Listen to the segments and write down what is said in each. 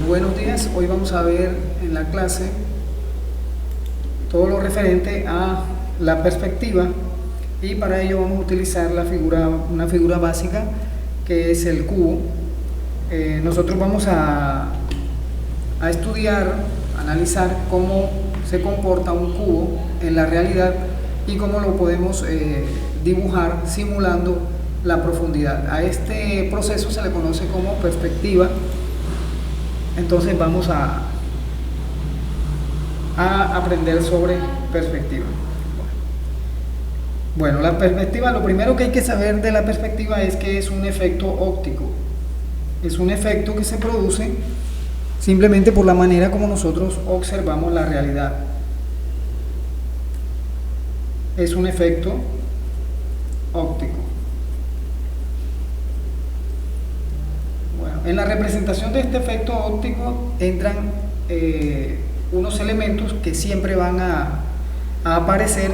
Buenos días, hoy vamos a ver en la clase todo lo referente a la perspectiva y para ello vamos a utilizar una figura básica que es el cubo. Nosotros vamos a estudiar, analizar cómo se comporta un cubo en la realidad y cómo lo podemos dibujar simulando la profundidad. A este proceso se le conoce como perspectiva. Entonces vamos a aprender sobre perspectiva. Bueno, la perspectiva, lo primero que hay que saber de la perspectiva es que es un efecto óptico. Es un efecto que se produce simplemente por la manera como nosotros observamos la realidad. Es un efecto óptico. Bueno, en la representación de este efecto óptico entran unos elementos que siempre van a aparecer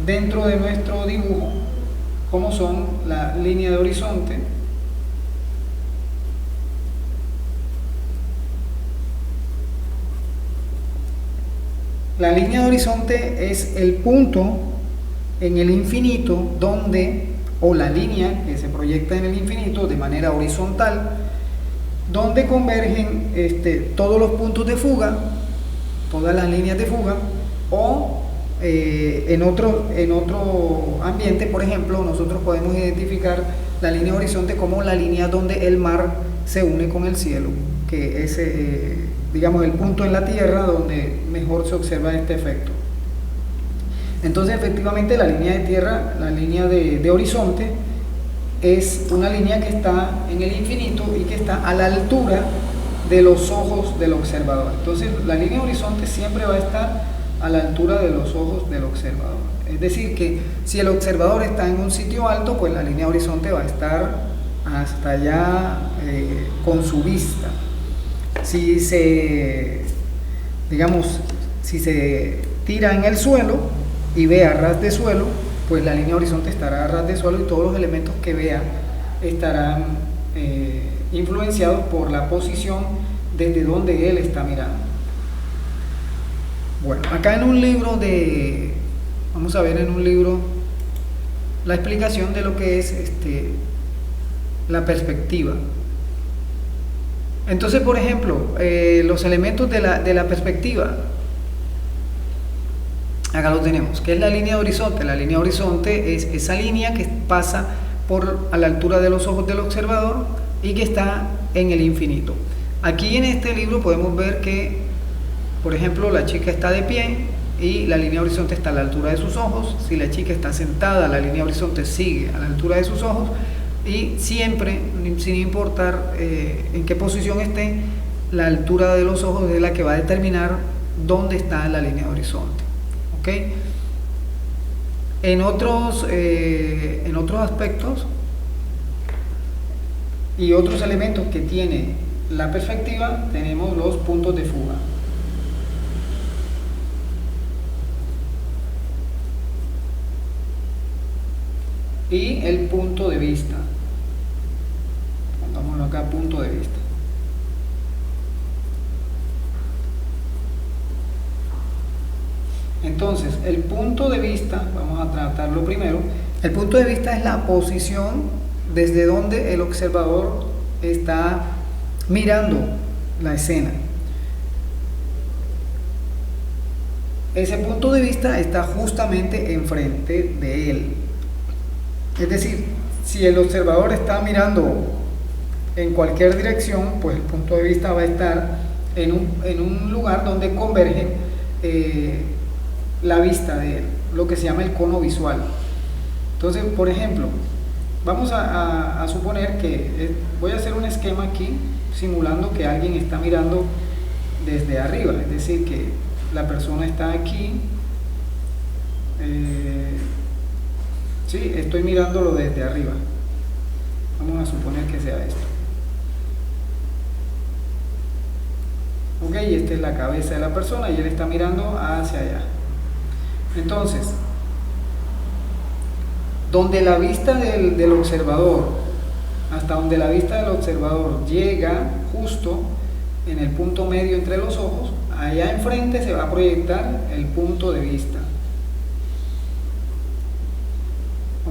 dentro de nuestro dibujo, como son la línea de horizonte, la línea de horizonte es el punto en el infinito donde, o la línea que se proyecta en el infinito de manera horizontal, donde convergen todos los puntos de fuga, todas las líneas de fuga, o en otro ambiente, por ejemplo, nosotros podemos identificar la línea de horizonte como la línea donde el mar se une con el cielo, que es digamos el punto en la tierra donde mejor se observa este efecto. Entonces efectivamente la línea de tierra, la línea de horizonte es una línea que está en el infinito y que está a la altura de los ojos del observador. Entonces la línea de horizonte siempre va a estar a la altura de los ojos del observador. Es decir, que si el observador está en un sitio alto, pues la línea de horizonte va a estar hasta allá con su vista. Si se tira en el suelo y ve a ras de suelo, pues la línea de horizonte estará a ras de suelo y todos los elementos que vea estarán influenciados por la posición desde donde él está mirando. Bueno, acá en un libro vamos a ver en un libro la explicación de lo que es la perspectiva. Entonces, por ejemplo, los elementos de la perspectiva, acá lo tenemos, que es la línea de horizonte. La línea de horizonte es esa línea que pasa a la altura de los ojos del observador y que está en el infinito. Aquí en este libro podemos ver que, por ejemplo, la chica está de pie y la línea de horizonte está a la altura de sus ojos. Si la chica está sentada, la línea de horizonte sigue a la altura de sus ojos. Y siempre, sin importar en qué posición esté, la altura de los ojos es la que va a determinar dónde está la línea de horizonte. ¿Okay? En otros aspectos y otros elementos que tiene la perspectiva, tenemos los puntos de fuga. Y el punto de vista. Pongámoslo acá, punto de vista. Entonces, el punto de vista, vamos a tratarlo primero. El punto de vista es la posición desde donde el observador está mirando la escena. Ese punto de vista está justamente enfrente de él. Es decir, si el observador está mirando en cualquier dirección, pues el punto de vista va a estar en un lugar donde convergen la vista de él, lo que se llama el cono visual. Entonces, por ejemplo, vamos a suponer que voy a hacer un esquema aquí simulando que alguien está mirando desde arriba, es decir, que la persona está aquí. Sí, estoy mirándolo desde arriba. Vamos a suponer que sea esto. Ok, esta es la cabeza de la persona y él está mirando hacia allá. Entonces, donde la vista del observador hasta donde la vista del observador llega justo en el punto medio entre los ojos, allá enfrente se va a proyectar el punto de vista.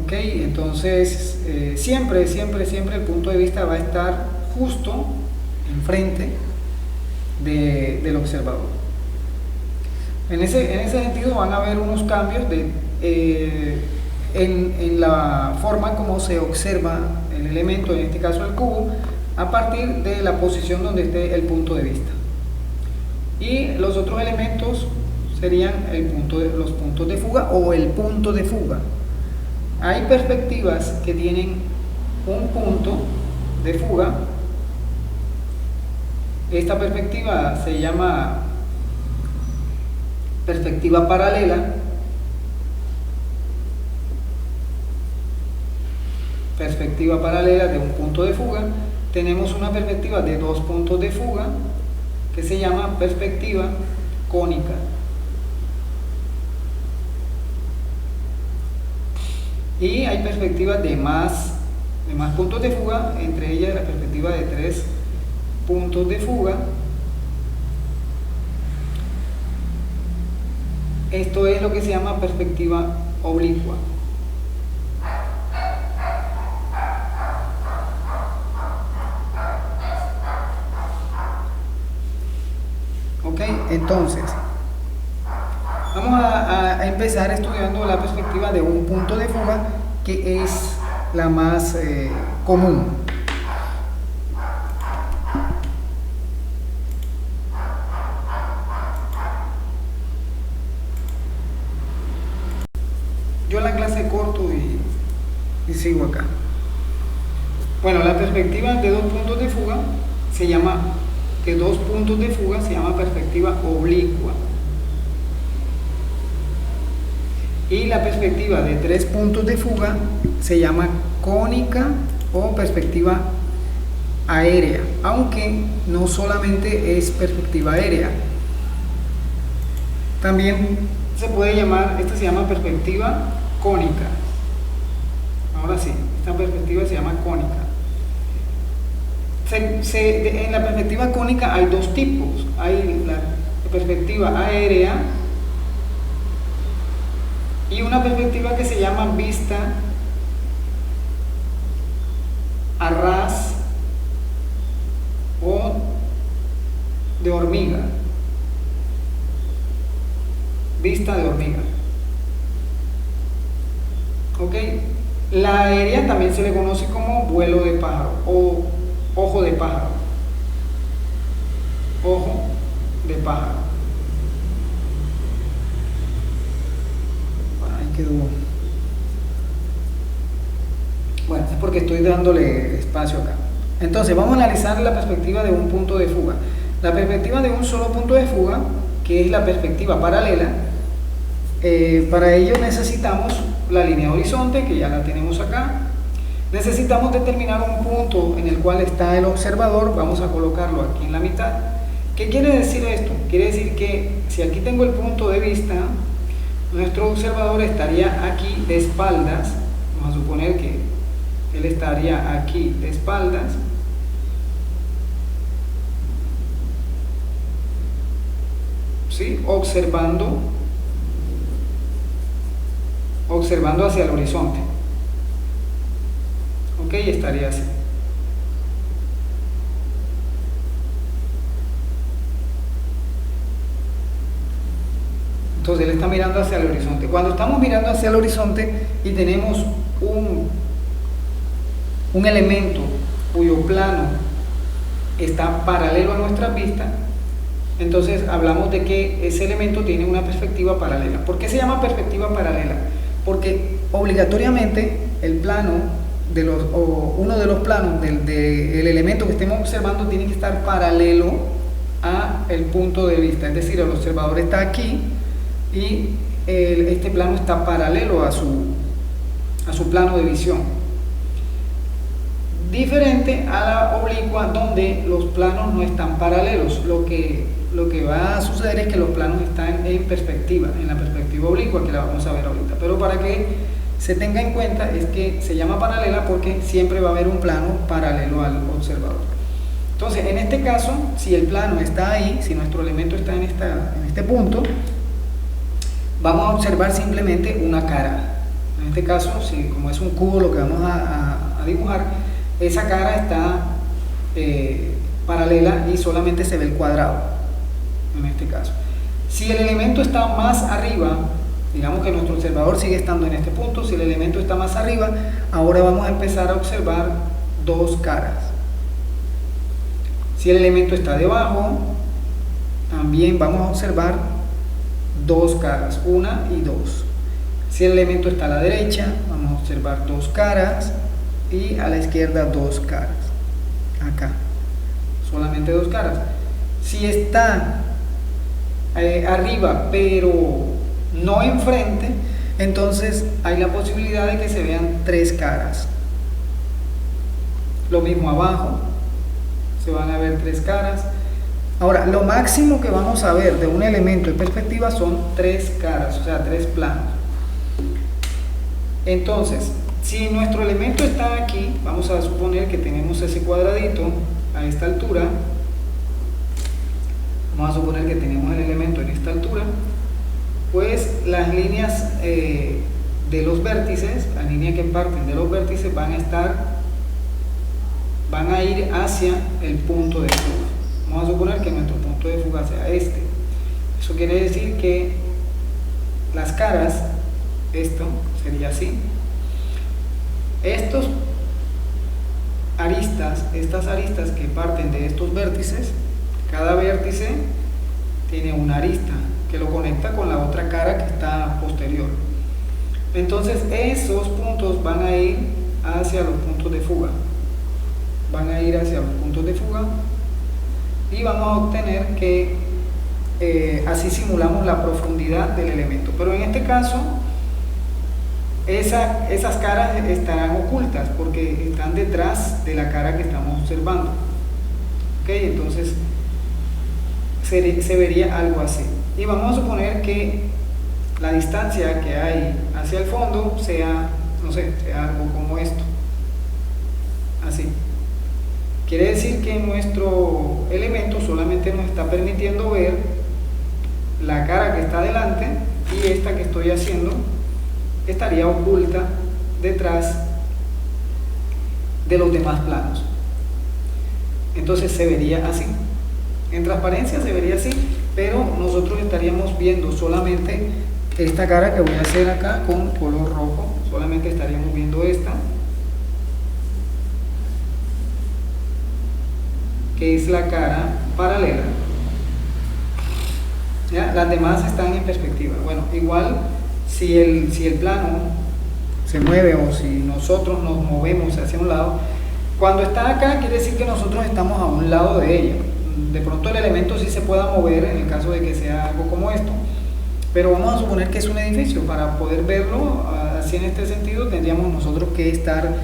Ok, entonces siempre el punto de vista va a estar justo enfrente del observador. En ese sentido van a haber unos cambios en la forma como se observa el elemento, en este caso el cubo, a partir de la posición donde esté el punto de vista. Y los otros elementos serían los puntos de fuga o el punto de fuga. Hay perspectivas que tienen un punto de fuga. Esta perspectiva se llama perspectiva paralela. Perspectiva paralela de un punto de fuga. Tenemos una perspectiva de dos puntos de fuga que se llama perspectiva cónica. Y hay perspectivas de más puntos de fuga, entre ellas la perspectiva de 3 puntos de fuga. Esto es lo que se llama perspectiva oblicua. Ok, entonces vamos a empezar estudiando la perspectiva de un punto de fuga, que es la más común. Yo la clase corto y sigo acá. Bueno, la perspectiva de dos puntos de fuga se llama perspectiva oblicua. Y la perspectiva de 3 puntos de fuga se llama cónica o perspectiva aérea, aunque no solamente es perspectiva aérea, también se puede llamar, esta se llama perspectiva cónica. Ahora sí, esta perspectiva se llama cónica. En la perspectiva cónica hay dos tipos. Hay la perspectiva aérea y una perspectiva que se llama vista a ras o de hormiga. Vista de hormiga. Ok. La aérea también se le conoce como vuelo de pájaro o ojo de pájaro. Ojo de pájaro. Ahí quedó. Bueno, es porque estoy dándole espacio acá. Entonces, vamos a analizar la perspectiva de un punto de fuga. La perspectiva de un solo punto de fuga, que es la perspectiva paralela. Para ello necesitamos la línea de horizonte, que ya la tenemos acá. Necesitamos determinar un punto en el cual está el observador. Vamos a colocarlo aquí en la mitad. ¿Qué quiere decir esto? Quiere decir que si aquí tengo el punto de vista, nuestro observador estaría aquí de espaldas. Vamos a suponer que él estaría aquí de espaldas. ¿Sí? Observando hacia el horizonte. Ok, estaría así. Entonces él está mirando hacia el horizonte. Cuando estamos mirando hacia el horizonte y tenemos un elemento cuyo plano está paralelo a nuestra vista, entonces hablamos de que ese elemento tiene una perspectiva paralela. ¿Por qué se llama perspectiva paralela? Porque obligatoriamente el plano uno de los planos del elemento que estemos observando tiene que estar paralelo a el punto de vista. Es decir, el observador está aquí y este plano está paralelo a su plano de visión. Diferente a la oblicua, donde los planos no están paralelos. Lo que va a suceder es que los planos están en perspectiva, en la perspectiva oblicua, que la vamos a ver ahorita. Pero para que se tenga en cuenta es que se llama paralela porque siempre va a haber un plano paralelo al observador. Entonces, en este caso, si el plano está ahí, si nuestro elemento está en este punto, vamos a observar simplemente una cara. En este caso, como es un cubo lo que vamos a dibujar, esa cara está paralela y solamente se ve el cuadrado, en este caso. Si el elemento está más arriba, digamos que nuestro observador sigue estando en este punto, si el elemento está más arriba, ahora vamos a empezar a observar dos caras. Si el elemento está debajo, también vamos a observar dos caras, una y dos. Si el elemento está a la derecha, vamos a observar dos caras y a la izquierda dos caras. Acá, solamente dos caras. Si está arriba pero no enfrente, entonces hay la posibilidad de que se vean tres caras. Lo mismo abajo, se van a ver tres caras. Ahora, lo máximo que vamos a ver de un elemento en perspectiva son tres caras, o sea, tres planos. Entonces, si nuestro elemento está aquí, vamos a suponer que tenemos ese cuadradito a esta altura. Vamos a suponer que tenemos el elemento en esta altura, pues las líneas de los vértices, las líneas que parten de los vértices van a ir hacia el punto de fuga. Vamos a suponer que nuestro punto de fuga sea este. Eso quiere decir que las caras, esto sería así. Estas aristas que parten de estos vértices, cada vértice tiene una arista que lo conecta con la otra cara que está posterior. Entonces esos puntos van a ir hacia los puntos de fuga. Y vamos a obtener que así simulamos la profundidad del elemento. Pero en este caso, esas caras estarán ocultas porque están detrás de la cara que estamos observando. ¿Ok? Entonces se vería algo así. Y vamos a suponer que la distancia que hay hacia el fondo sea, no sé, sea algo como esto. Así. Quiere decir que nuestro elemento solamente nos está permitiendo ver la cara que está delante y esta que estoy haciendo estaría oculta detrás de los demás planos. Entonces se vería así. En transparencia se vería así, pero nosotros estaríamos viendo solamente esta cara que voy a hacer acá con color rojo. Solamente estaríamos viendo esta, que es la cara paralela. ¿Ya? Las demás están en perspectiva. Bueno, igual si el plano se mueve o si nosotros nos movemos hacia un lado, cuando está acá quiere decir que nosotros estamos a un lado de ella. De pronto el elemento sí se pueda mover en el caso de que sea algo como esto, pero vamos a suponer que es un edificio. Para poder verlo así en este sentido tendríamos nosotros que estar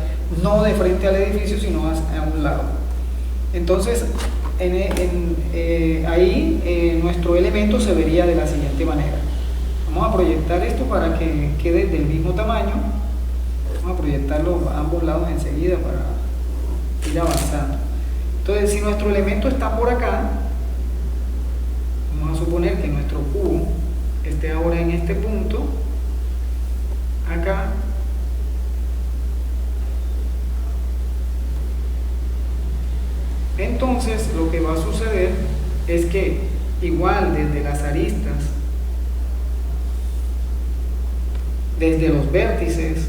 no de frente al edificio sino a un lado. Entonces ahí nuestro elemento se vería de la siguiente manera. Vamos a proyectar esto para que quede del mismo tamaño. Vamos a proyectarlo a ambos lados enseguida para ir avanzando. Entonces, si nuestro elemento está por acá, vamos a suponer que nuestro cubo esté ahora en este punto, acá. Entonces, lo que va a suceder es que igual desde las aristas, desde los vértices,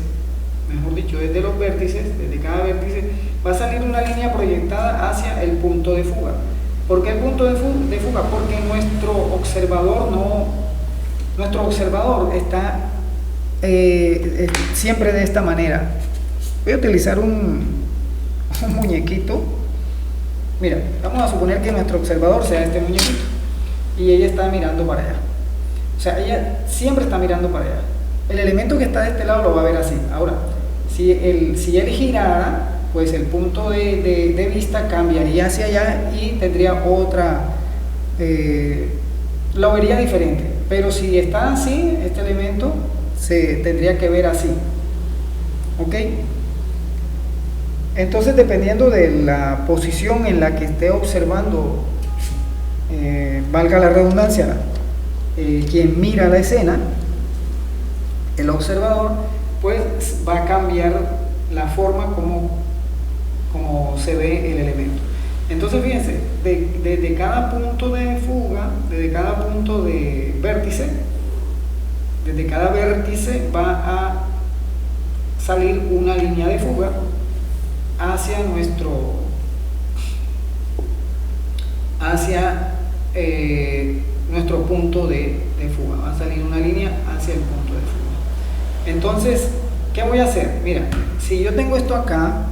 mejor dicho, desde los vértices, desde cada vértice, va a salir una línea proyectada hacia el punto de fuga. ¿Por qué el punto de fuga? Porque nuestro observador está siempre de esta manera. Voy a utilizar un muñequito. Mira, vamos a suponer que nuestro observador sea este muñequito y ella está mirando para allá. O sea, ella siempre está mirando para allá. El elemento que está de este lado lo va a ver así. Ahora, si él girara, pues el punto de vista cambiaría hacia allá y tendría lo vería diferente. Pero si está así, este elemento se tendría que ver así. ¿Ok? Entonces, dependiendo de la posición en la que esté observando, valga la redundancia, quien mira la escena, el observador, pues va a cambiar la forma como se ve el elemento. Entonces, fíjense, desde cada punto de fuga, desde cada punto de vértice, desde cada vértice va a salir una línea de fuga hacia nuestro punto de fuga. Va a salir una línea hacia el punto de fuga. Entonces, ¿qué voy a hacer? Mira, si yo tengo esto acá,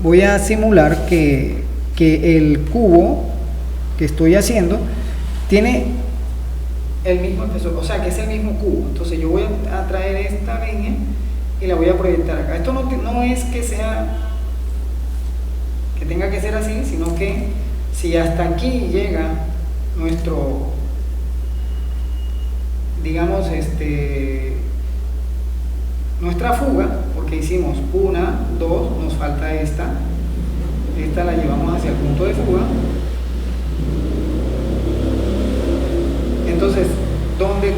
voy a simular que el cubo que estoy haciendo tiene el mismo espesor, o sea que es el mismo cubo. Entonces yo voy a traer esta línea y la voy a proyectar acá. Esto no es que tenga que ser así, sino que si hasta aquí llega nuestro, digamos, nuestra fuga, porque hicimos 1, 2, nos falta esta la llevamos hacia el punto de fuga. Entonces, donde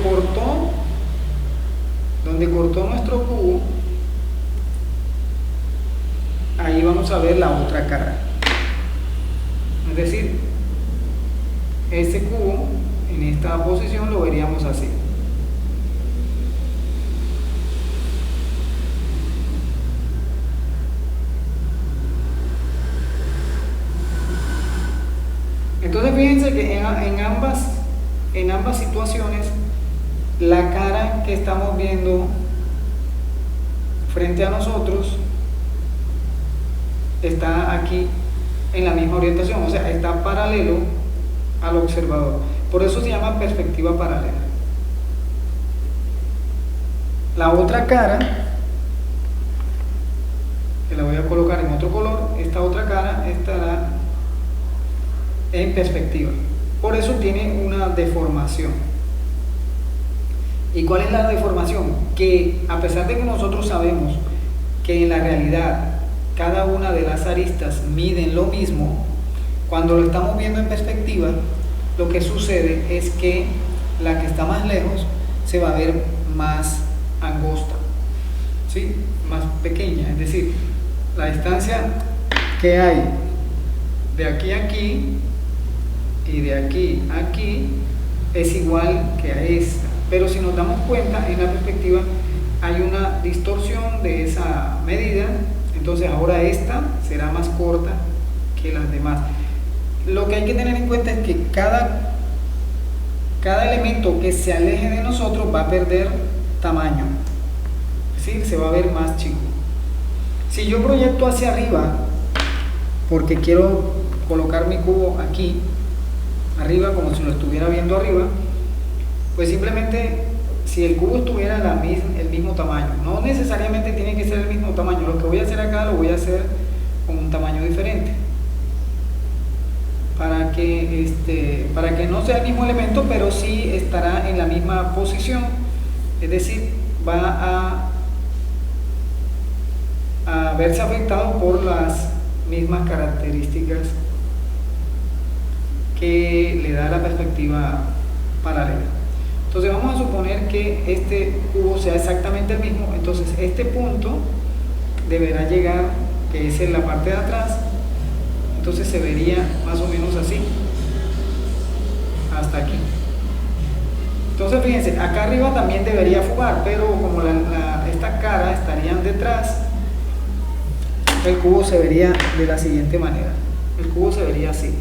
cortó nuestro cubo, ahí vamos a ver la otra cara. Es decir, ese cubo en esta posición lo veríamos así. Entonces fíjense que en ambas situaciones la cara que estamos viendo frente a nosotros está aquí en la misma orientación, o sea, está paralelo al observador. Por eso se llama perspectiva paralela. La otra cara, que la voy a colocar en otro color, esta otra cara estará en perspectiva. Por eso tiene una deformación. ¿Y cuál es la deformación? Que a pesar de que nosotros sabemos que en la realidad cada una de las aristas miden lo mismo, cuando lo estamos viendo en perspectiva, lo que sucede es que la que está más lejos se va a ver más angosta, ¿sí? Más pequeña. Es decir, la distancia que hay de aquí a aquí y de aquí a aquí es igual que a esta, pero si nos damos cuenta en la perspectiva hay una distorsión de esa medida. Entonces ahora esta será más corta que las demás. Lo que hay que tener en cuenta es que cada elemento que se aleje de nosotros va a perder tamaño, es decir, se va a ver más chico. Si yo proyecto hacia arriba porque quiero colocar mi cubo aquí arriba, como si lo estuviera viendo arriba, pues simplemente, si el cubo estuviera el mismo tamaño, no necesariamente tiene que ser el mismo tamaño, lo que voy a hacer acá lo voy a hacer con un tamaño diferente, para que no sea el mismo elemento, pero sí estará en la misma posición, es decir, va a verse afectado por las mismas características que le da la perspectiva paralela. Entonces vamos a suponer que este cubo sea exactamente el mismo. Entonces este punto deberá llegar, que es en la parte de atrás, entonces se vería más o menos así, hasta aquí. Entonces fíjense, acá arriba también debería fugar, pero como esta cara estarían detrás, el cubo se vería de la siguiente manera. El cubo se vería así.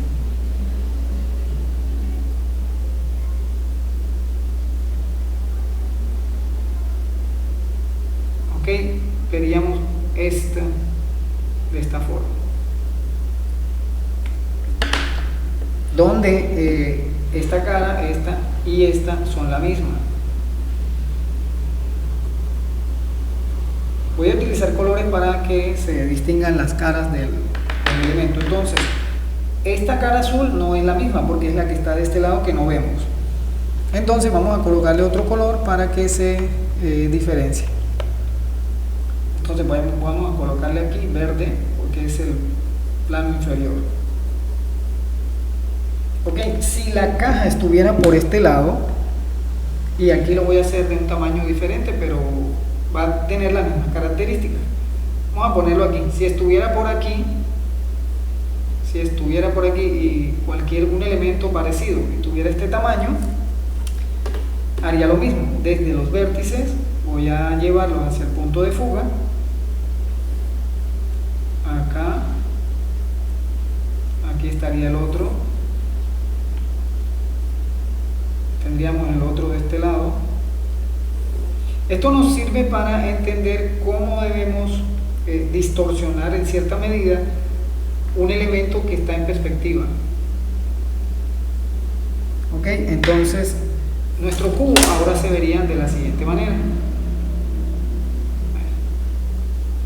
Ok, veríamos esta de esta forma, donde esta cara, esta y esta son la misma. Voy a utilizar colores para que se distingan las caras del elemento. Entonces, esta cara azul no es la misma porque es la que está de este lado que no vemos. Entonces vamos a colocarle otro color para que se diferencie. Entonces vamos a colocarle aquí verde porque es el plano inferior. Ok, si la caja estuviera por este lado, y aquí lo voy a hacer de un tamaño diferente, pero va a tener las mismas características. Vamos a ponerlo aquí. Si estuviera por aquí y un elemento parecido y tuviera este tamaño, haría lo mismo. Desde los vértices voy a llevarlos hacia el punto de fuga, acá, aquí estaría el otro, tendríamos el otro de este lado. Esto nos sirve para entender cómo debemos distorsionar en cierta medida un elemento que está en perspectiva. Ok, entonces nuestro cubo ahora se vería de la siguiente manera.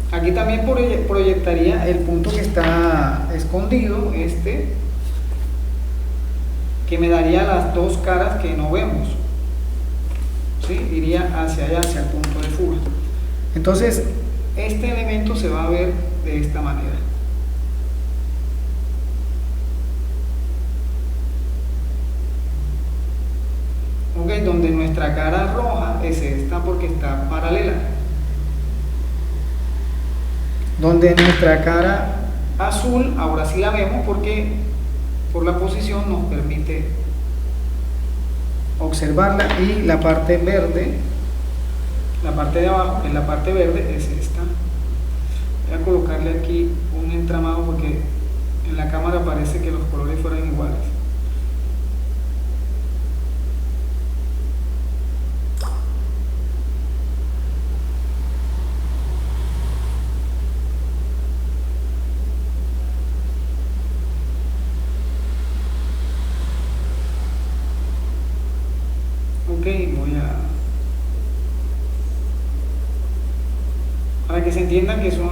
Aquí también proyectaría el punto que está escondido, que me daría las dos caras que no vemos. ¿Sí? Iría hacia allá, hacia el punto de fuga. Entonces, este elemento se va a ver de esta manera. Ok, donde nuestra cara roja es esta porque está paralela. Donde nuestra cara azul, ahora sí la vemos porque por la posición nos permite observarla, y la parte verde, la parte de abajo, que es la parte verde, es esta. Voy a colocarle aquí un entramado porque en la cámara parece que los colores fueran iguales. Para que se entiendan que son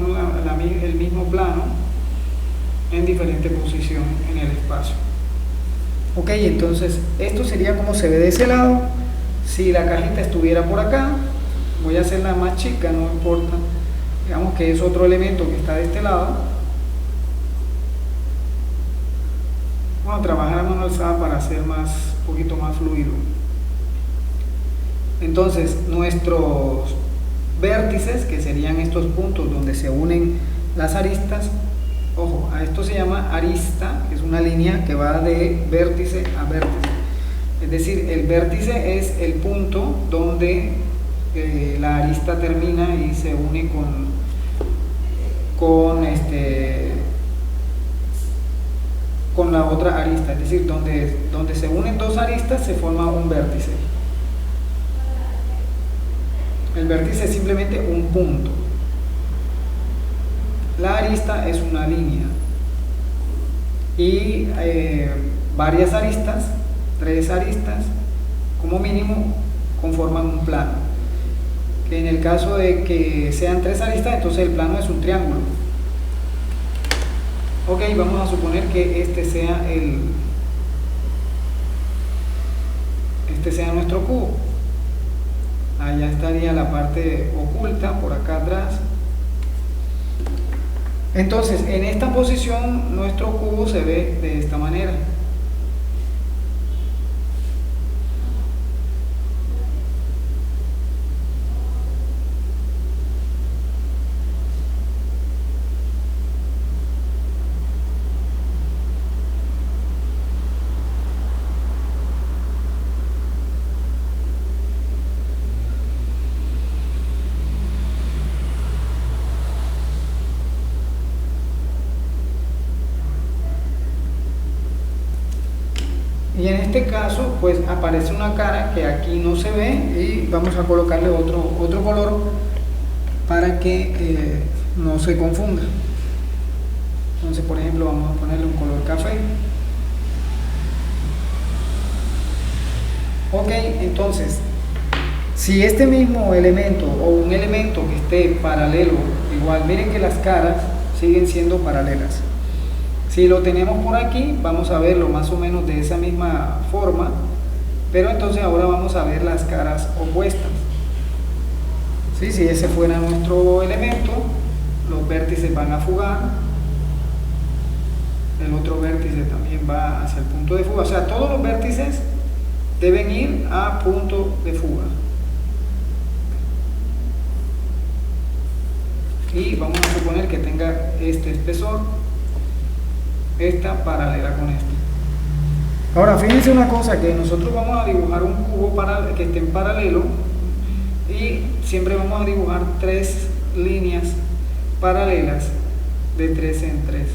el mismo plano en diferente posición en el espacio. Ok, entonces esto sería como se ve de ese lado. Si la cajita estuviera por acá, voy a hacerla más chica, no importa, digamos que es otro elemento que está de este lado. Vamos a trabajar a mano alzada para hacer un poquito más fluido. Entonces nuestros vértices, que serían estos puntos donde se unen las aristas, ojo, a esto se llama arista, que es una línea que va de vértice a vértice. Es decir, el vértice es el punto donde la arista termina y se une con la otra arista, es decir, donde se unen dos aristas se forma un vértice. El vértice es simplemente un punto. La arista es una línea. Y varias aristas, 3 aristas, como mínimo, conforman un plano. Que en el caso de que sean 3 aristas, entonces el plano es un triángulo. Ok, vamos a suponer que este sea nuestro cubo. Allá estaría la parte oculta, por acá atrás. Entonces, en esta posición, nuestro cubo se ve de esta manera. Y en este caso pues aparece una cara que aquí no se ve, y vamos a colocarle otro color para que no se confunda. Entonces, por ejemplo, vamos a ponerle un color café. Ok, entonces si este mismo elemento o un elemento que esté paralelo, igual miren que las caras siguen siendo paralelas. Si lo tenemos por aquí, vamos a verlo más o menos de esa misma forma, pero entonces ahora vamos a ver las caras opuestas. ¿Sí? Si ese fuera nuestro elemento, los vértices van a fugar, el otro vértice también va hacia el punto de fuga, o sea, todos los vértices deben ir a punto de fuga. Y vamos a suponer que tenga este espesor, esta paralela con esta. Ahora fíjense una cosa, que nosotros vamos a dibujar un cubo que esté en paralelo y siempre vamos a dibujar 3 líneas paralelas de 3 en 3.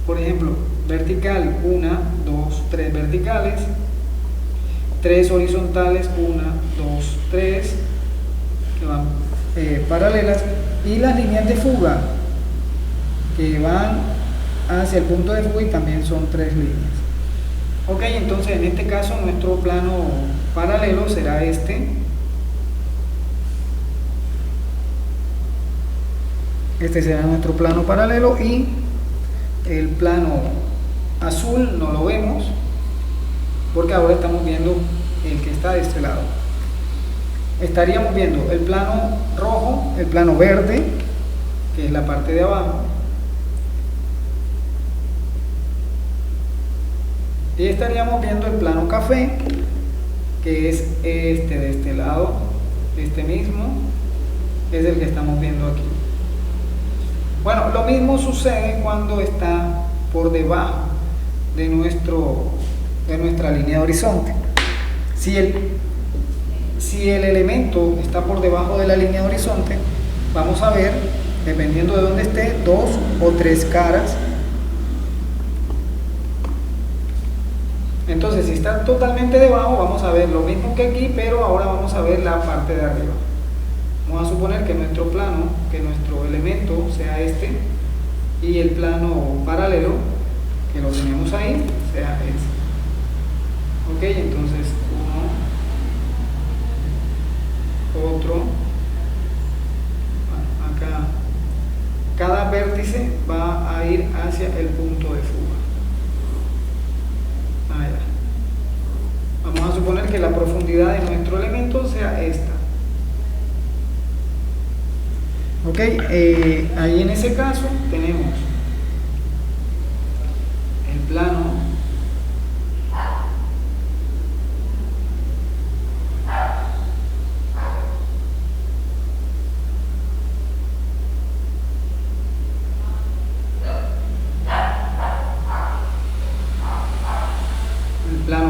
Por ejemplo, vertical 1, 2, 3 verticales, 3 horizontales, 1, 2, 3 que van paralelas, y las líneas de fuga que van hacia el punto de fuga y también son 3 líneas. Ok, entonces en este caso nuestro plano paralelo será este. Este será nuestro plano paralelo, y el plano azul no lo vemos porque ahora estamos viendo el que está de este lado. Estaríamos viendo el plano rojo, el plano verde, que es la parte de abajo, y estaríamos viendo el plano café, que es este de este lado, este mismo es el que estamos viendo aquí. Bueno, lo mismo sucede cuando está por debajo de nuestra línea de horizonte. Si el elemento está por debajo de la línea de horizonte, vamos a ver, dependiendo de dónde esté, 2 o 3 caras. Entonces, si está totalmente debajo, vamos a ver lo mismo que aquí, pero ahora vamos a ver la parte de arriba. Vamos a suponer que nuestro plano, que nuestro elemento sea este, y el plano paralelo, que lo tenemos ahí, sea este. Ok, entonces uno, otro, acá, cada vértice va a ir hacia el punto de fuga. Allá. Vamos a suponer que la profundidad de nuestro elemento sea esta. Ok, ahí en ese caso tenemos el plano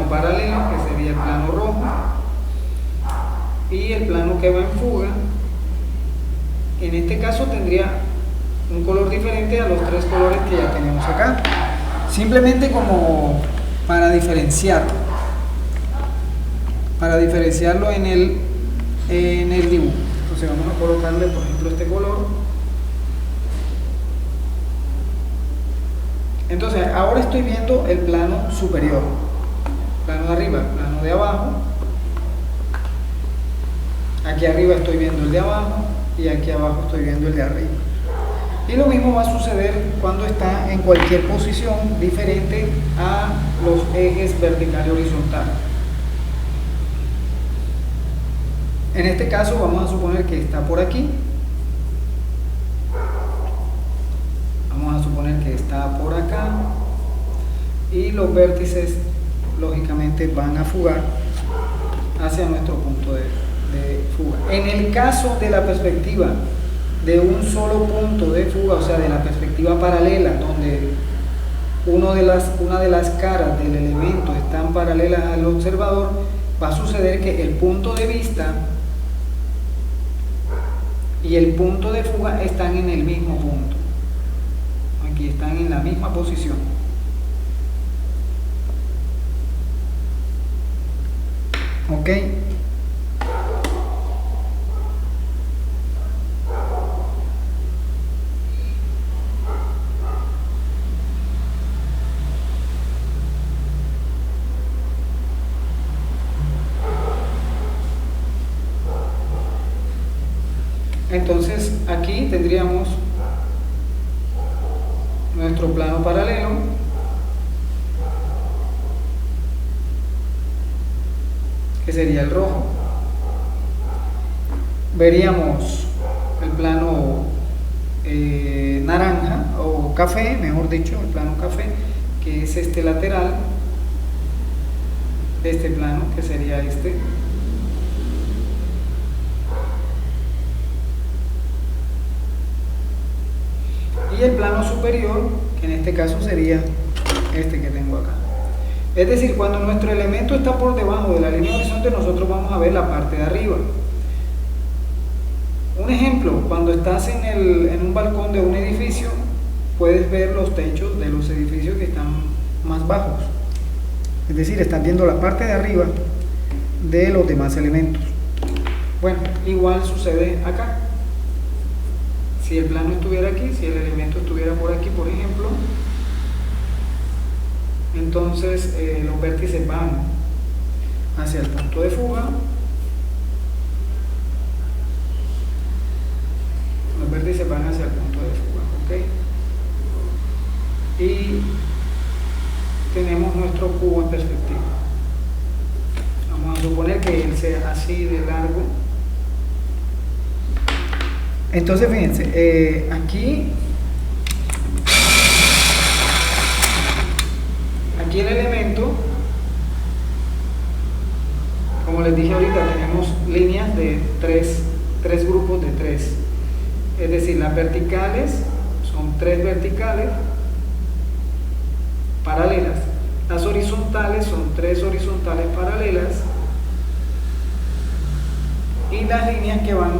paralelo, que sería el plano rojo, y el plano que va en fuga, en este caso tendría un color diferente a los 3 colores que ya tenemos acá, simplemente como para diferenciarlo en el dibujo. Entonces vamos a colocarle, por ejemplo, este color. Entonces ahora estoy viendo el plano superior, plano de arriba, plano de abajo. Aquí arriba estoy viendo el de abajo y aquí abajo estoy viendo el de arriba. Y lo mismo va a suceder cuando está en cualquier posición diferente a los ejes vertical y horizontal. En este caso vamos a suponer que está por aquí. Vamos a suponer que está por acá. Y los vértices lógicamente van a fugar hacia nuestro punto de fuga. En el caso de la perspectiva de un solo punto de fuga, o sea, de la perspectiva paralela, donde una de las caras del elemento están paralelas al observador, va a suceder que el punto de vista y el punto de fuga están en el mismo punto. Aquí están en la misma posición. Ok. Entonces aquí tendríamos nuestro plano paralelo, que sería el rojo, veríamos el plano naranja o café, mejor dicho, el plano café, que es este lateral de este plano, que sería este. Y el plano superior, que en este caso sería este que tengo acá. Es decir, cuando nuestro elemento está por debajo de la línea de horizonte, nosotros vamos a ver la parte de arriba. Un ejemplo, cuando estás en un balcón de un edificio, puedes ver los techos de los edificios que están más bajos. Es decir, estás viendo la parte de arriba de los demás elementos. Bueno, igual sucede acá. Si el plano estuviera aquí, si el elemento estuviera por aquí, por ejemplo, entonces los vértices van hacia el punto de fuga. Los vértices van hacia el punto de fuga, ¿ok? Y tenemos nuestro cubo en perspectiva. Vamos a suponer que él sea así de largo. Entonces fíjense, aquí el elemento, como les dije ahorita, tenemos líneas de tres grupos de 3. Es decir, las verticales son 3 verticales paralelas. Las horizontales son 3 horizontales paralelas. Y las líneas que van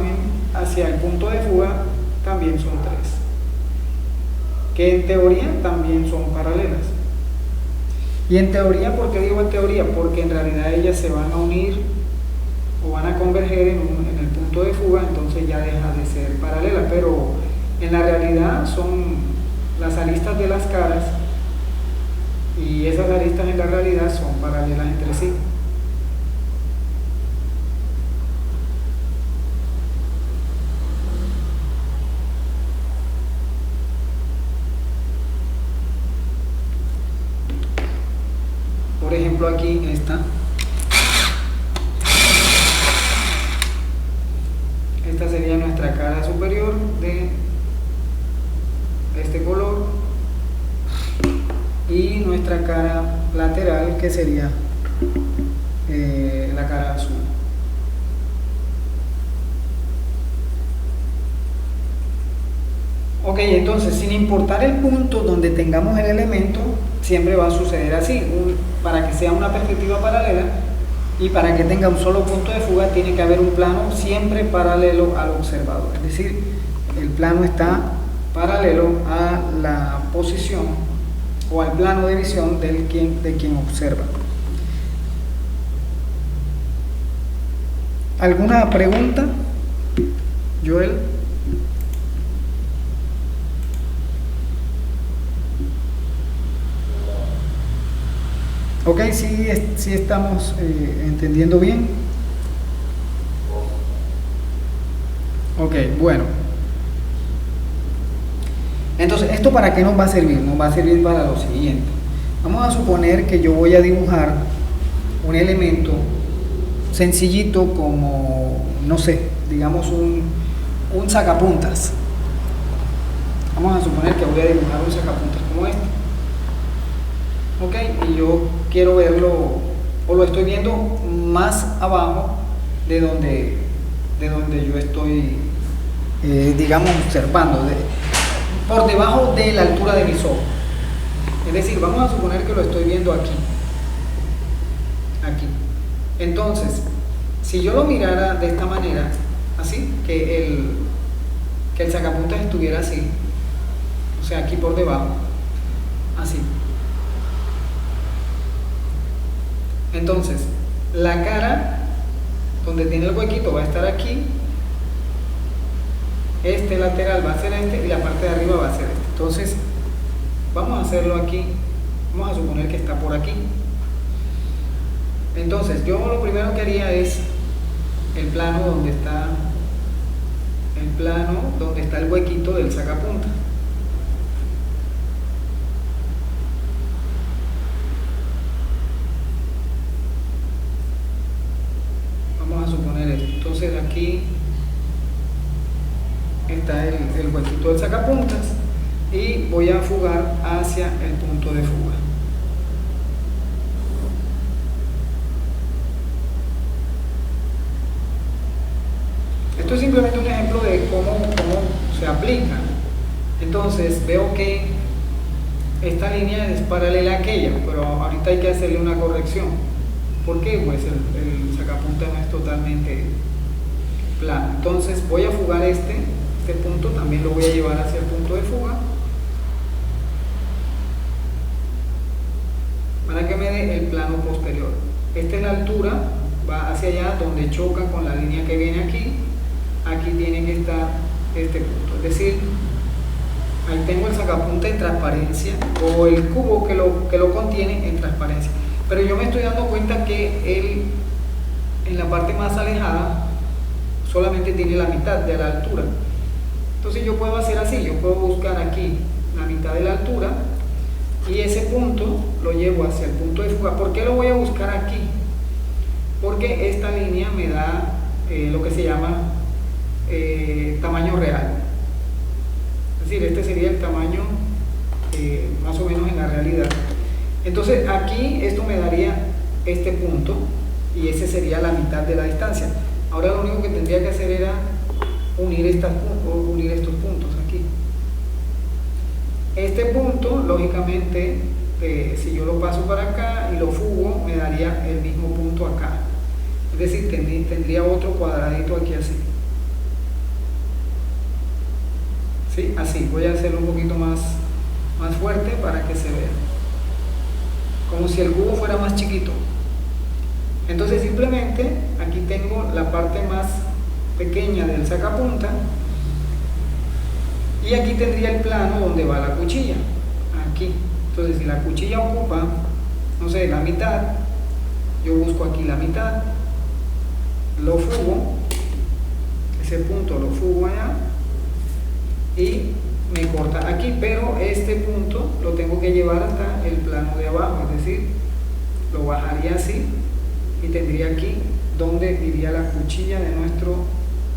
hacia el punto de fuga también son 3. Que en teoría también son paralelas. Y en teoría, ¿por qué digo en teoría? Porque en realidad ellas se van a unir o van a converger en el punto de fuga, entonces ya deja de ser paralela, pero en la realidad son las aristas de las caras, y esas aristas en la realidad son paralelas entre sí. Por ejemplo, aquí esta sería nuestra cara superior de este color, y nuestra cara lateral, que sería la cara azul. Ok, entonces, sin importar el punto donde tengamos el elemento, siempre va a suceder así. Para que sea una perspectiva paralela y para que tenga un solo punto de fuga, tiene que haber un plano siempre paralelo al observador. Es decir, el plano está paralelo a la posición o al plano de visión de quien observa. ¿Alguna pregunta, Joel? Ok, sí estamos entendiendo bien. Ok, bueno. Entonces, ¿esto para qué nos va a servir? Nos va a servir para lo siguiente. Vamos a suponer que yo voy a dibujar un elemento sencillito como, no sé, digamos un sacapuntas. Vamos a suponer que voy a dibujar un sacapuntas como este. Ok, y yo quiero verlo, o lo estoy viendo más abajo de donde yo estoy, digamos, observando, por debajo de la altura de mis ojos. Es decir, vamos a suponer que lo estoy viendo aquí. Entonces, si yo lo mirara de esta manera, así, que el sacapuntas estuviera así, o sea, aquí por debajo, así. Entonces, la cara donde tiene el huequito va a estar aquí, este lateral va a ser este y la parte de arriba va a ser este. Entonces, vamos a hacerlo aquí, vamos a suponer que está por aquí. Entonces, yo lo primero que haría es el plano donde está el huequito del sacapuntas. Vamos a suponer esto. Entonces aquí y voy a fugar hacia el punto de fuga. Esto es simplemente un ejemplo de cómo se aplica. Entonces veo que esta línea es paralela a aquella, pero ahorita hay que hacerle una corrección. ¿Por qué? Pues el sacapunta no es totalmente plano. Entonces voy a fugar este punto, también lo voy a llevar hacia el punto de fuga para que me dé el plano posterior. Esta es la altura, va hacia allá donde choca con la línea que viene aquí. Aquí tiene que estar este punto, es decir, ahí tengo el sacapunta en transparencia, o el cubo que lo contiene en transparencia, pero yo me estoy dando cuenta que él en la parte más alejada solamente tiene la mitad de la altura. Entonces yo puedo hacer así, yo puedo buscar aquí la mitad de la altura y ese punto lo llevo hacia el punto de fuga. ¿Por qué lo voy a buscar aquí? Porque esta línea me da lo que se llama tamaño real. Es decir, este sería el tamaño más o menos en la realidad. Entonces aquí esto me daría este punto y ese sería la mitad de la distancia. Ahora lo único que tendría que hacer era unir estos puntos aquí. Este punto, lógicamente, si yo lo paso para acá y lo fugo, me daría el mismo punto acá. Es decir, tendría otro cuadradito aquí así. ¿Sí? Así, voy a hacerlo un poquito más fuerte para que se vea. Como si el cubo fuera más chiquito. Entonces simplemente aquí tengo la parte más pequeña del sacapunta y aquí tendría el plano donde va la cuchilla, aquí. Entonces si la cuchilla ocupa, no sé, la mitad, yo busco aquí la mitad, lo fugo, ese punto lo fugo allá y me corta aquí, pero este punto lo tengo que llevar hasta el plano de abajo, es decir, lo bajaría así y tendría aquí donde iría la cuchilla de nuestro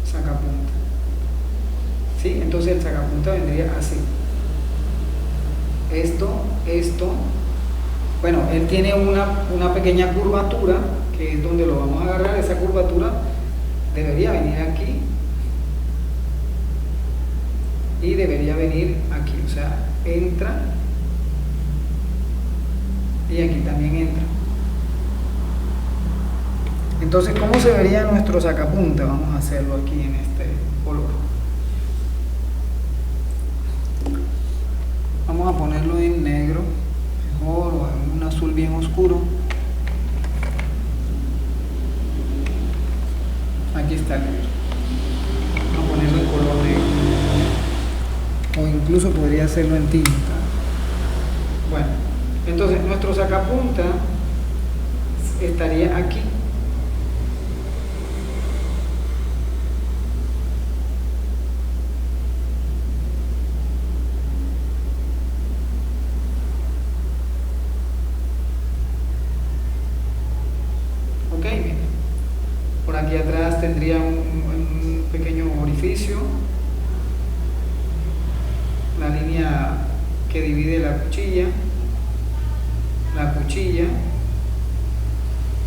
sacapunta. ¿Sí? Entonces el sacapunta vendría así. Esto, bueno, él tiene una pequeña curvatura que es donde lo vamos a agarrar. Esa curvatura debería venir aquí y debería venir aquí, o sea, entra y aquí también entra. Entonces, ¿cómo se vería nuestro sacapunta? Vamos a hacerlo aquí en este color. Vamos a ponerlo en negro, mejor, o en un azul bien oscuro. Aquí está el negro. Vamos a ponerlo en color negro. O incluso podría hacerlo en tinta. Bueno, entonces nuestro sacapunta estaría aquí. Ok, bien. Por aquí atrás tendría un pequeño orificio, la línea que divide la cuchilla,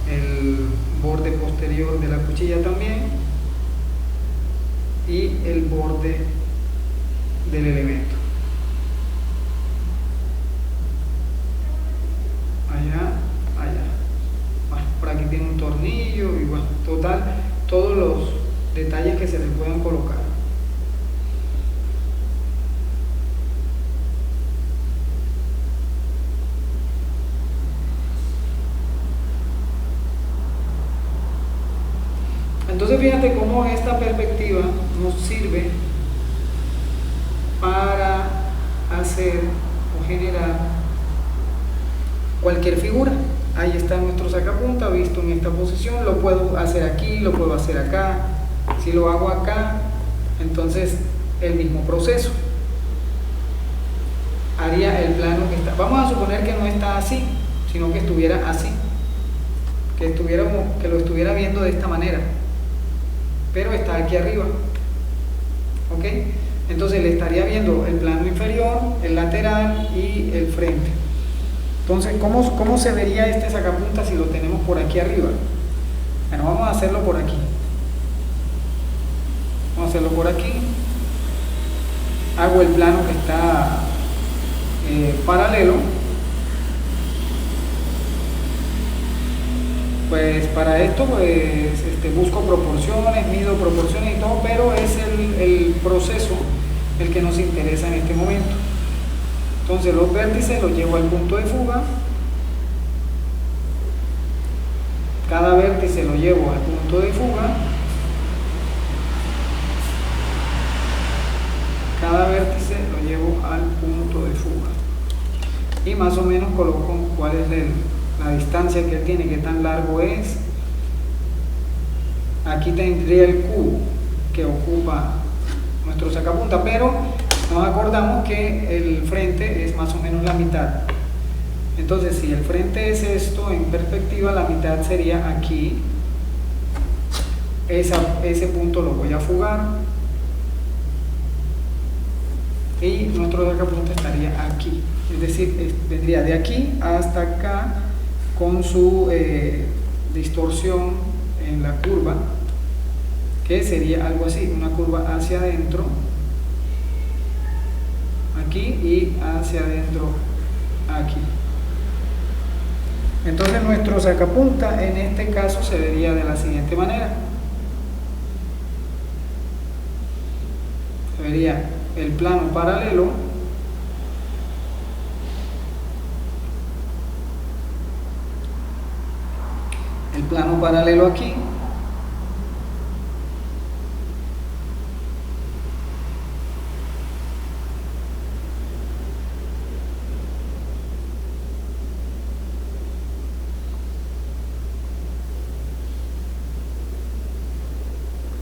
el borde posterior de la cuchilla también y el borde del elemento. Allá. Bueno, por aquí tiene un tornillo y bueno, total, todos los detalles que se le puedan colocar. Entonces fíjate cómo esta perspectiva nos sirve para hacer o generar cualquier figura. Ahí está nuestro sacapunta visto en esta posición. Lo puedo hacer aquí, lo puedo hacer acá. Si lo hago acá, entonces el mismo proceso. Haría el plano que está. Vamos a suponer que no está así, sino que estuviera así. Que lo estuviera viendo de esta manera. Pero está aquí arriba. ¿Ok? Entonces le estaría viendo el plano inferior, lateral y el frente. Entonces, ¿cómo se vería este sacapunta si lo tenemos por aquí arriba? Bueno, vamos a hacerlo por aquí. Vamos a hacerlo por aquí. Hago el plano que está paralelo. Pues para esto pues, busco proporciones, mido proporciones y todo, pero es el proceso el que nos interesa en este momento. Entonces los vértices los llevo al punto de fuga. Cada vértice lo llevo al punto de fuga. Cada vértice lo llevo al punto de fuga. Y más o menos coloco cuál es la distancia que él tiene, qué tan largo es. Aquí tendría el Q que ocupa nuestro sacapunta, pero nos acordamos que el frente es más o menos la mitad. Entonces, si el frente es esto, en perspectiva, la mitad sería aquí. Ese punto lo voy a fugar. Y nuestro sacapunta estaría aquí. Es decir, vendría de aquí hasta acá con su distorsión en la curva, que sería algo así, una curva hacia adentro, aquí, y hacia adentro, aquí. Entonces nuestro sacapunta en este caso se vería de la siguiente manera. Se vería el plano paralelo, el plano paralelo aquí,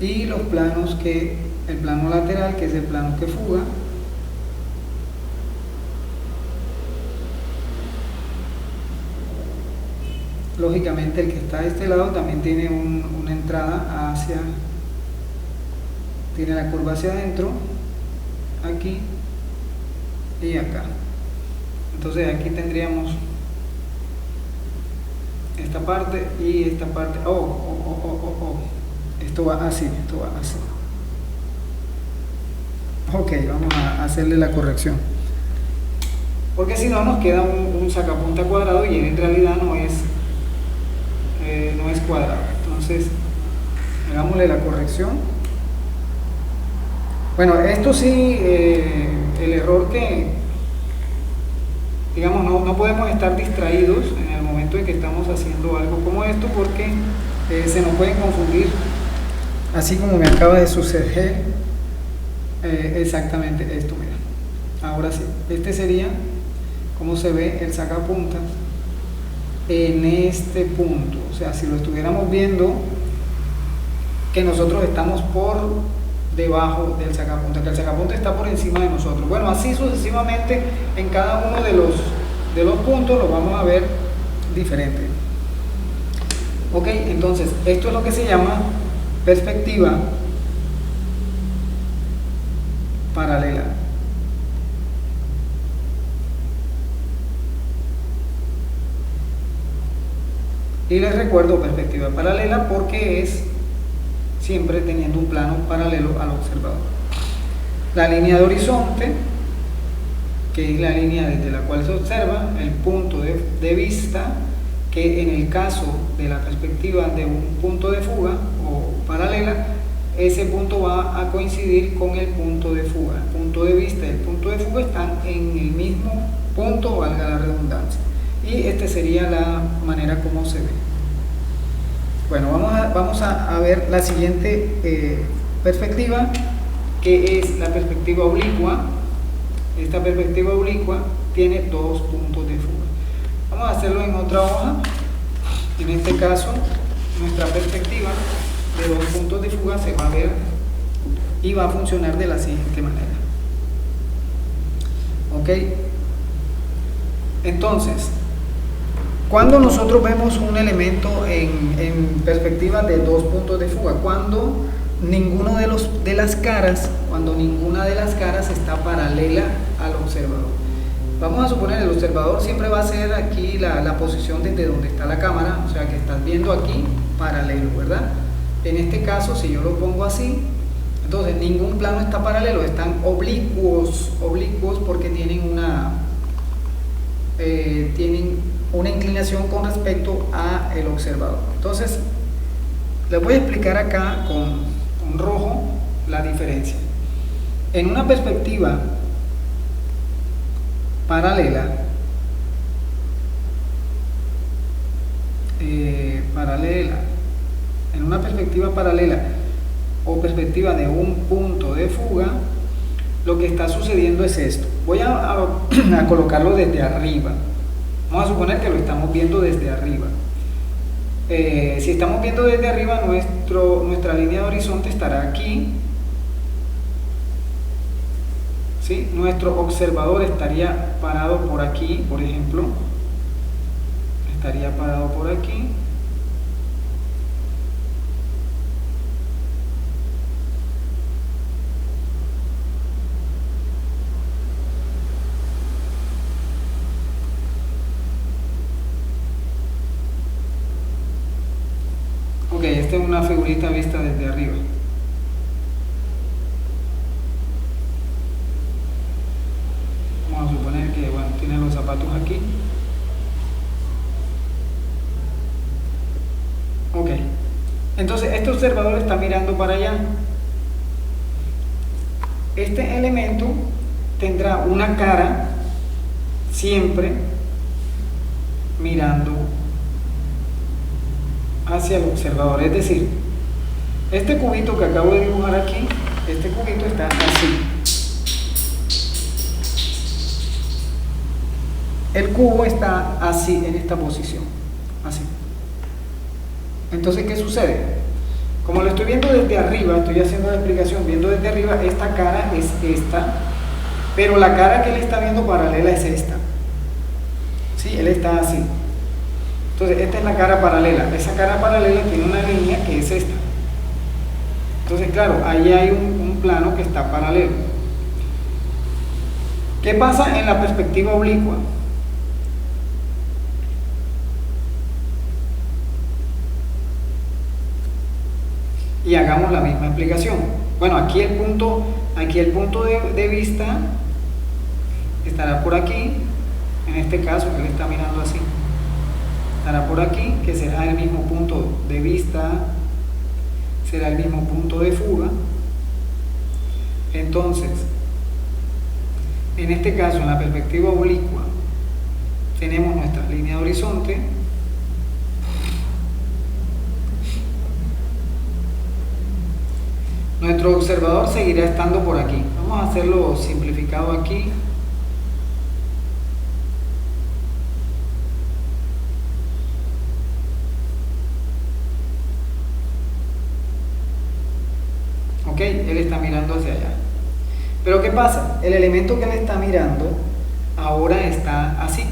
y los planos el plano lateral, que es el plano que fuga, lógicamente el que está de este lado también tiene una entrada tiene la curva hacia adentro, aquí y acá. Entonces aquí tendríamos esta parte y esta parte. Esto va así, esto va así. Ok, vamos a hacerle la corrección, porque si no nos queda un sacapunta cuadrado y en realidad no es cuadrado. Entonces hagámosle la corrección. Bueno, esto sí, el error que digamos, no podemos estar distraídos en el momento en que estamos haciendo algo como esto, porque se nos pueden confundir, así como me acaba de suceder exactamente esto. Mira, ahora sí, este sería como se ve el sacapuntas en este punto. O sea, si lo estuviéramos viendo, que nosotros estamos por debajo del sacapunta, que el sacapunta está por encima de nosotros. Bueno, así sucesivamente en cada uno de los puntos lo vamos a ver diferente. Ok, entonces esto es lo que se llama perspectiva paralela. Y les recuerdo perspectiva paralela porque es siempre teniendo un plano paralelo al observador. La línea de horizonte, que es la línea desde la cual se observa, el punto de vista, que en el caso de la perspectiva de un punto de fuga o paralela, ese punto va a coincidir con el punto de fuga. El punto de vista y el punto de fuga están en el mismo punto, valga la redundancia. Y esta sería la manera como se ve. Bueno, vamos a ver la siguiente perspectiva, que es la perspectiva oblicua. Esta perspectiva oblicua tiene dos puntos de fuga. Vamos a hacerlo en otra hoja. En este caso, nuestra perspectiva de dos puntos de fuga se va a ver y va a funcionar de la siguiente manera. Ok, entonces, cuando nosotros vemos un elemento en perspectiva de dos puntos de fuga, cuando ninguna de las caras está paralela al observador. Vamos a suponer el observador siempre va a ser aquí la posición desde donde está la cámara, o sea que estás viendo aquí paralelo, ¿verdad? En este caso, si yo lo pongo así, entonces ningún plano está paralelo, están oblicuos porque tienen una inclinación con respecto al observador. Entonces, les voy a explicar acá con rojo la diferencia. En una perspectiva paralela, en una perspectiva paralela o perspectiva de un punto de fuga, lo que está sucediendo es esto. Voy a colocarlo desde arriba. Vamos a suponer que lo estamos viendo desde arriba. Si estamos viendo desde arriba, nuestra línea de horizonte estará aquí. ¿Sí? Nuestro observador estaría parado por aquí, por ejemplo. Estaría parado por aquí. Ok, esta es una figurita vista desde arriba. Vamos a suponer que, bueno, tiene los zapatos aquí. Ok, entonces este observador está mirando para allá. Este elemento tendrá una cara siempre mirando hacia el observador, es decir, este cubito que acabo de dibujar aquí, este cubito está así. El cubo está así, en esta posición, así. Entonces, ¿qué sucede? Como lo estoy viendo desde arriba, estoy haciendo la explicación, viendo desde arriba, esta cara es esta, pero la cara que él está viendo paralela es esta. ¿Sí? Él está así. Entonces, esta es la cara paralela. Esa cara paralela tiene una línea que es esta. Entonces, claro, ahí hay un plano que está paralelo. ¿Qué pasa en la perspectiva oblicua? Y hagamos la misma explicación. Bueno, aquí el punto de vista estará por aquí. En este caso, él está mirando así. Estará por aquí, que será el mismo punto de vista, será el mismo punto de fuga. Entonces, en este caso, en la perspectiva oblicua, tenemos nuestra línea de horizonte. Nuestro observador seguirá estando por aquí. Vamos a hacerlo simplificado aquí. Ok, él está mirando hacia allá. Pero ¿qué pasa? El elemento que él está mirando ahora está así.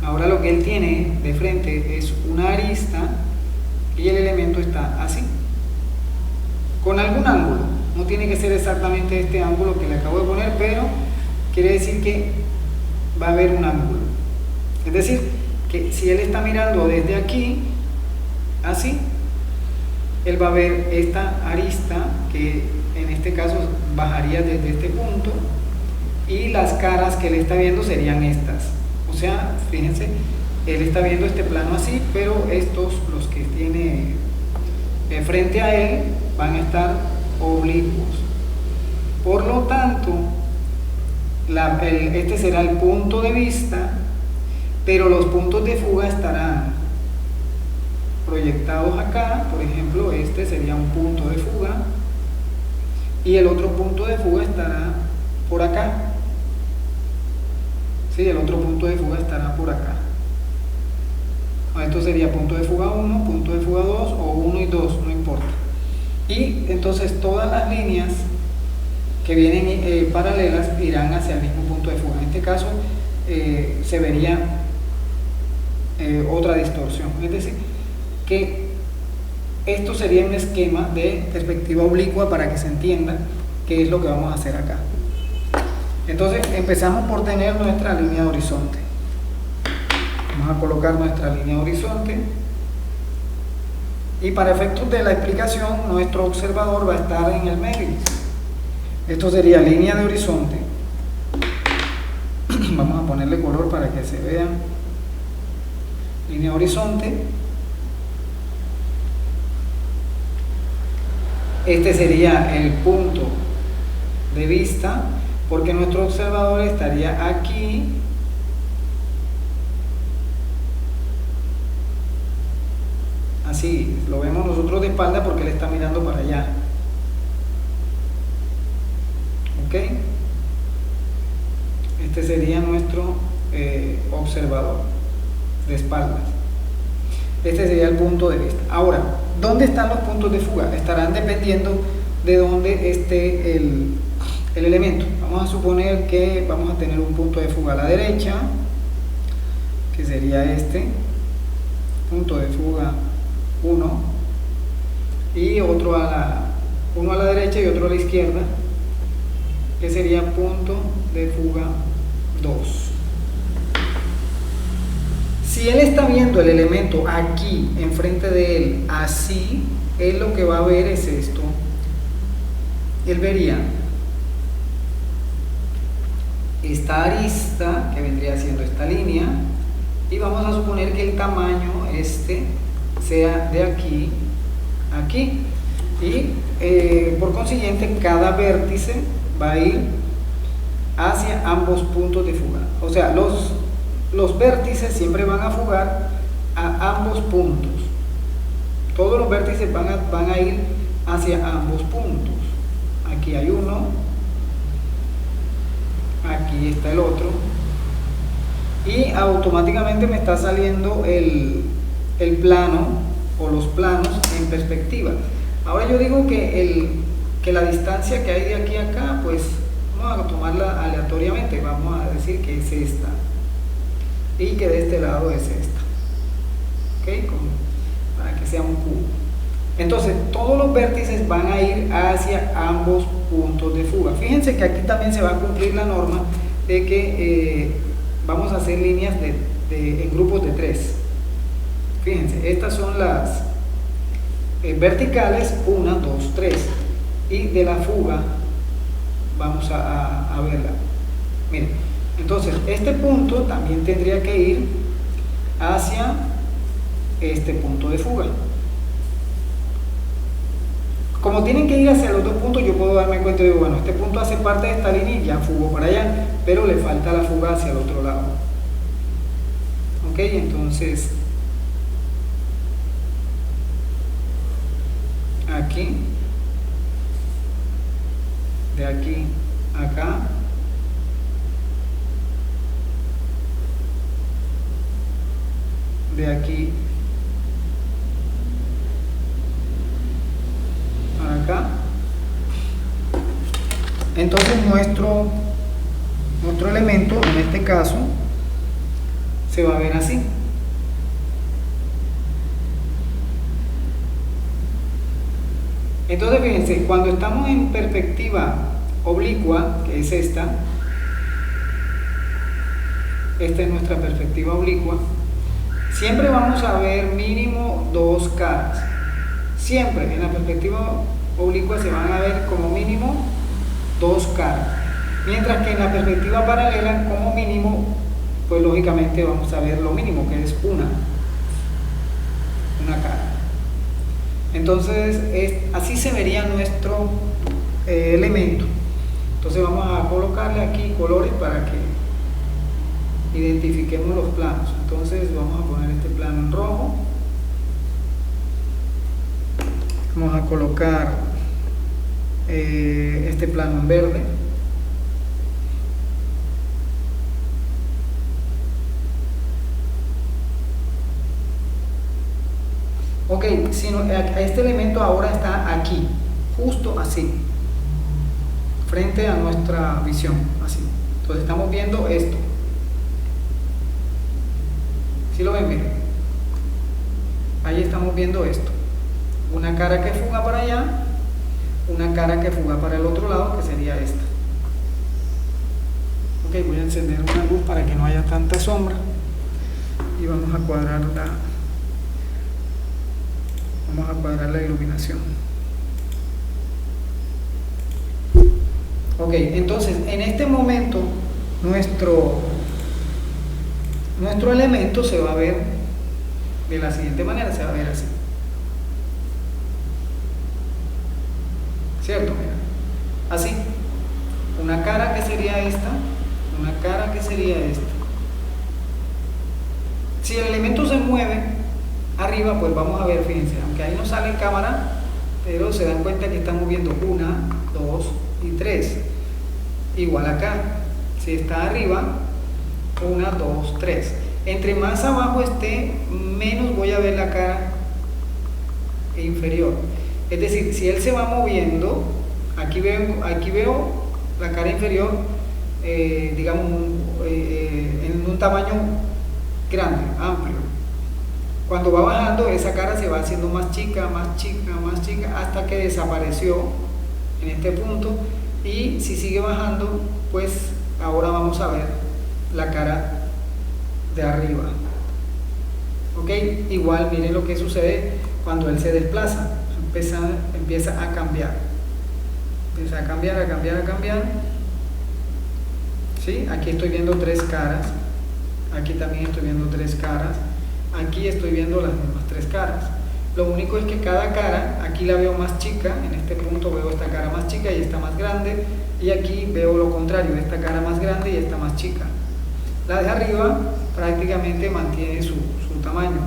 Ahora lo que él tiene de frente es una arista y el elemento está así, con algún ángulo. No tiene que ser exactamente este ángulo que le acabo de poner, pero quiere decir que va a haber un ángulo. Es decir, que si él está mirando desde aquí, así, él va a ver esta arista, que en este caso bajaría desde este punto, y las caras que él está viendo serían estas. O sea, fíjense, él está viendo este plano así, pero estos, los que tiene frente a él, van a estar oblicuos. Por lo tanto, este será el punto de vista, pero los puntos de fuga estarán proyectados acá. Por ejemplo, este sería un punto de fuga y el otro punto de fuga estará por acá. Sí, el otro punto de fuga estará por acá. Esto sería punto de fuga 1, punto de fuga 2 o 1 y 2, no importa. Y entonces todas las líneas que vienen paralelas irán hacia el mismo punto de fuga. En este caso se vería otra distorsión. Es decir, que esto sería un esquema de perspectiva oblicua para que se entienda qué es lo que vamos a hacer acá. Entonces empezamos por tener nuestra línea de horizonte. Vamos a colocar nuestra línea de horizonte y para efectos de la explicación nuestro observador va a estar en el medio. Esto sería línea de horizonte. Vamos a ponerle color para que se vea. Línea de horizonte. Este sería el punto de vista, porque nuestro observador estaría aquí así, lo vemos nosotros de espalda porque él está mirando para allá. Ok, este sería nuestro observador de espaldas. Este sería el punto de vista. Ahora, ¿dónde están los puntos de fuga? Estarán dependiendo de dónde esté el elemento. Vamos a suponer que vamos a tener un punto de fuga a la derecha, que sería este punto de fuga 1, y otro uno a la derecha y otro a la izquierda, que sería punto de fuga 2. Si él está viendo el elemento aquí enfrente de él así, él lo que va a ver es esto. Él vería esta arista que vendría siendo esta línea, y vamos a suponer que el tamaño sea de aquí a aquí, y por consiguiente cada vértice va a ir hacia ambos puntos de fuga. O sea, los vértices siempre van a fugar a ambos puntos. Todos los vértices van a ir hacia ambos puntos. Aquí hay uno, aquí está el otro, y automáticamente me está saliendo el plano o los planos en perspectiva. Ahora yo digo que la distancia que hay de aquí a acá, pues vamos a tomarla aleatoriamente. Vamos a decir que es esta, y que de este lado es esta, ¿ok? Para que sea un cubo. Entonces todos los vértices van a ir hacia ambos puntos de fuga. Fíjense que aquí también se va a cumplir la norma de que vamos a hacer líneas en grupos de 3. Fíjense, estas son las verticales, 1, 2, 3, y de la fuga vamos a verla. Miren, entonces este punto también tendría que ir hacia este punto de fuga. Como tienen que ir hacia los dos puntos, yo puedo darme cuenta de, bueno, este punto hace parte de esta línea y ya fugó para allá, pero le falta la fuga hacia el otro lado. Ok, entonces aquí, de aquí a acá, de aquí a acá. Entonces nuestro elemento, en este caso, se va a ver así. Entonces fíjense, cuando estamos en perspectiva oblicua, que es esta es nuestra perspectiva oblicua, siempre vamos a ver mínimo dos caras. Siempre en la perspectiva oblicua se van a ver como mínimo dos caras, mientras que en la perspectiva paralela como mínimo, pues lógicamente vamos a ver lo mínimo, que es una cara. Entonces así se vería nuestro elemento. Entonces vamos a colocarle aquí colores para que identifiquemos los planos. Entonces vamos a poner este plano en rojo, vamos a colocar este plano en verde, ok. Este elemento ahora está aquí, justo así, frente a nuestra visión, así. Entonces estamos viendo esto. ¿Sí lo ven? Miren, ahí estamos viendo esto, una cara que fuga para allá, una cara que fuga para el otro lado, que sería esta. Ok, voy a encender una luz para que no haya tanta sombra y vamos a cuadrar la iluminación. Ok, entonces en este momento nuestro elemento se va a ver de la siguiente manera, se va a ver así. ¿Cierto? Mira, así. Una cara que sería esta, una cara que sería esta. Si el elemento se mueve arriba, pues vamos a ver, fíjense, aunque ahí no sale en cámara, pero se dan cuenta que estamos viendo 1, 2 y 3. Igual acá, si está arriba, 1, 2, 3. Entre más abajo esté, menos voy a ver la cara inferior. Es decir, si él se va moviendo, aquí veo la cara inferior, digamos, en un tamaño grande, amplio. Cuando va bajando, esa cara se va haciendo más chica, más chica, más chica, hasta que desapareció en este punto. Y si sigue bajando, pues ahora vamos a ver la cara de arriba. Ok, igual miren lo que sucede cuando él se desplaza, empieza a cambiar. Empieza a cambiar, a cambiar, a cambiar. ¿Sí? Aquí estoy viendo 3 caras. Aquí también estoy viendo 3 caras. Aquí estoy viendo las mismas 3 caras. Lo único es que cada cara, aquí la veo más chica, en este punto veo esta cara más chica y esta más grande, y aquí veo lo contrario, esta cara más grande y esta más chica. La de arriba prácticamente mantiene su tamaño,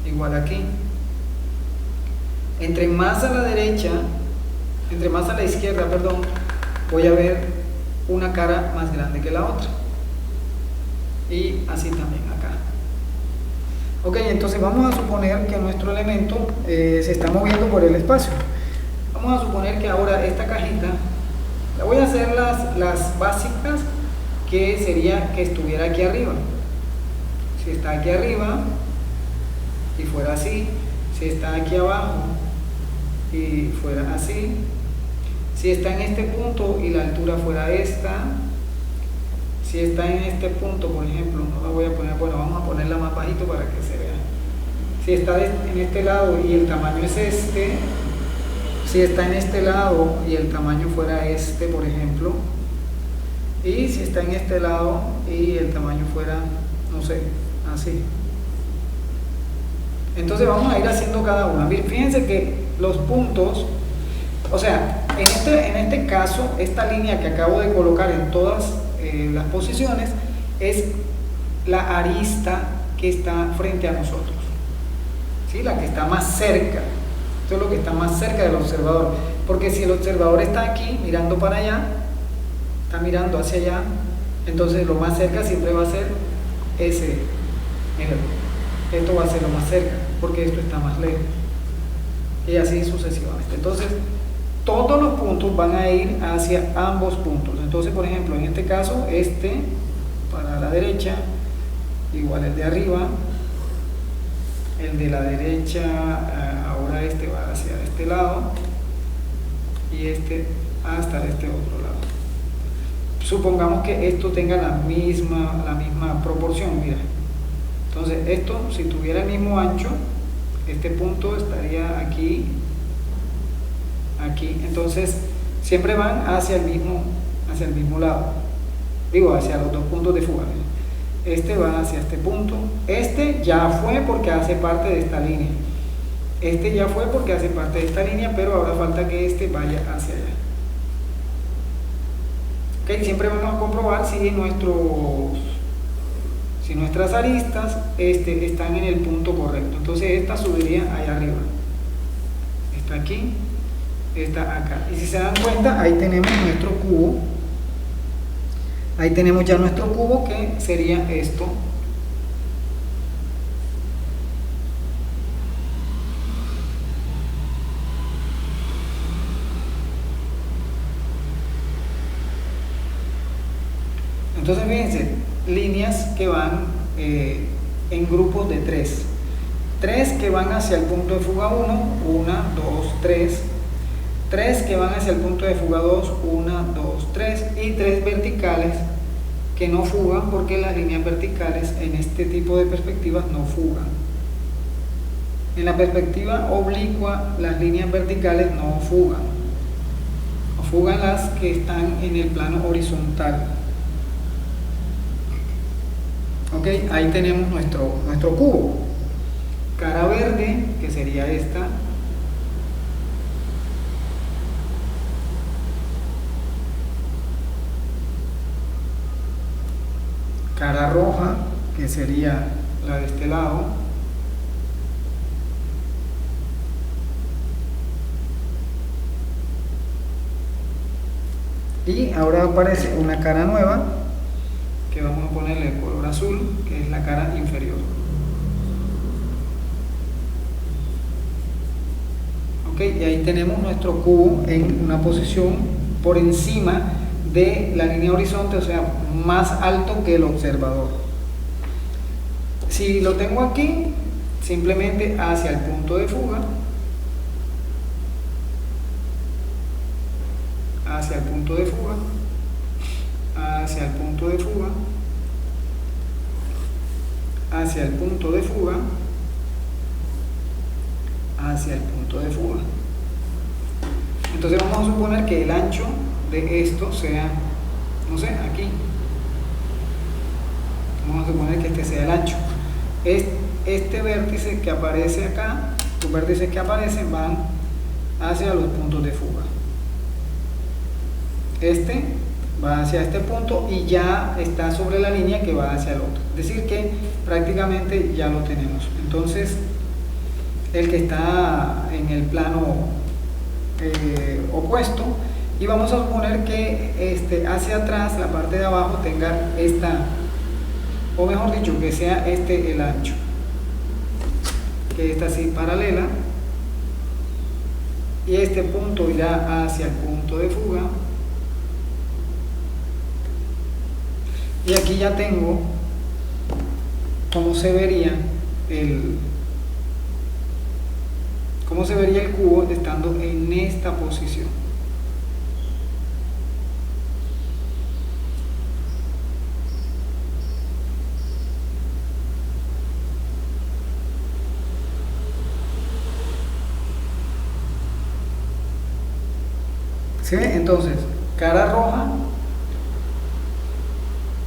igual aquí. Entre más a la derecha, entre más a la izquierda, perdón, voy a ver una cara más grande que la otra. Y así también acá. Ok, entonces vamos a suponer que nuestro elemento se está moviendo por el espacio. Vamos a suponer que ahora esta cajita, la voy a hacer las básicas, que sería que estuviera aquí arriba. Si está aquí arriba y fuera así, si está aquí abajo y fuera así, si está en este punto y la altura fuera esta, si está en este punto, por ejemplo, no la voy a poner, bueno, vamos a ponerla más bajito para que se vea. Si está en este lado y el tamaño es este, si está en este lado y el tamaño fuera este, por ejemplo, y si está en este lado y el tamaño fuera, no sé, así. Entonces vamos a ir haciendo cada una. Fíjense que los puntos, o sea, en este caso, esta línea que acabo de colocar en todas las posiciones es la arista que está frente a nosotros, ¿sí? La que está más cerca. Esto es lo que está más cerca del observador, porque si el observador está aquí mirando para allá, está mirando hacia allá, entonces lo más cerca siempre va a ser ese. Mira, esto va a ser lo más cerca porque esto está más lejos, y así sucesivamente. Entonces todos los puntos van a ir hacia ambos puntos. Entonces, por ejemplo, en este caso, este para la derecha, igual el de arriba, el de la derecha, ahora este va hacia este lado y este hasta este otro lado. Supongamos que esto tenga la misma proporción, mira. Entonces esto, si tuviera el mismo ancho, este punto estaría aquí, aquí. Entonces siempre van hacia el mismo lado, digo, hacia los dos puntos de fuga. Este va hacia este punto. Este ya fue porque hace parte de esta línea. Este ya fue porque hace parte de esta línea, pero ahora falta que este vaya hacia allá. Okay, siempre vamos a comprobar si nuestras aristas están en el punto correcto. Entonces esta subiría allá arriba. Está aquí, está acá. Y si se dan cuenta, ahí tenemos nuestro cubo. Ahí tenemos ya nuestro cubo, que sería esto. Entonces fíjense, líneas que van en grupos de 3. 3 que van hacia el punto de fuga 1, 1, 2, 3. 3 que van hacia el punto de fuga 2, 1, 2, 3. Y 3 verticales que no fugan porque las líneas verticales en este tipo de perspectivas no fugan. En la perspectiva oblicua las líneas verticales no fugan, no fugan las que están en el plano horizontal. Ok, ahí tenemos nuestro cubo. Cara verde, que sería esta. Cara roja, que sería la de este lado. Y ahora aparece una cara nueva, que vamos a ponerle el color azul, que es la cara inferior. Ok, y ahí tenemos nuestro cubo en una posición por encima de la línea horizonte, o sea, más alto que el observador. Si lo tengo aquí, simplemente hacia el punto de fuga, hacia el punto de fuga, hacia el punto de fuga, hacia el punto de fuga, hacia el punto de fuga. Entonces vamos a suponer que el ancho de esto sea, no sé, aquí. Vamos a suponer que este sea el ancho. Este vértice que aparece acá, los vértices que aparecen van hacia los puntos de fuga. Este va hacia este punto y ya está sobre la línea que va hacia el otro. Es decir que prácticamente ya lo tenemos. Entonces, el que está en el plano opuesto, y vamos a suponer que hacia atrás, la parte de abajo, tenga esta, o mejor dicho, que sea este el ancho, que está así paralela, y este punto irá hacia el punto de fuga. Y aquí ya tengo cómo se vería el cubo estando en esta posición. ¿Sí? Entonces, cara roja,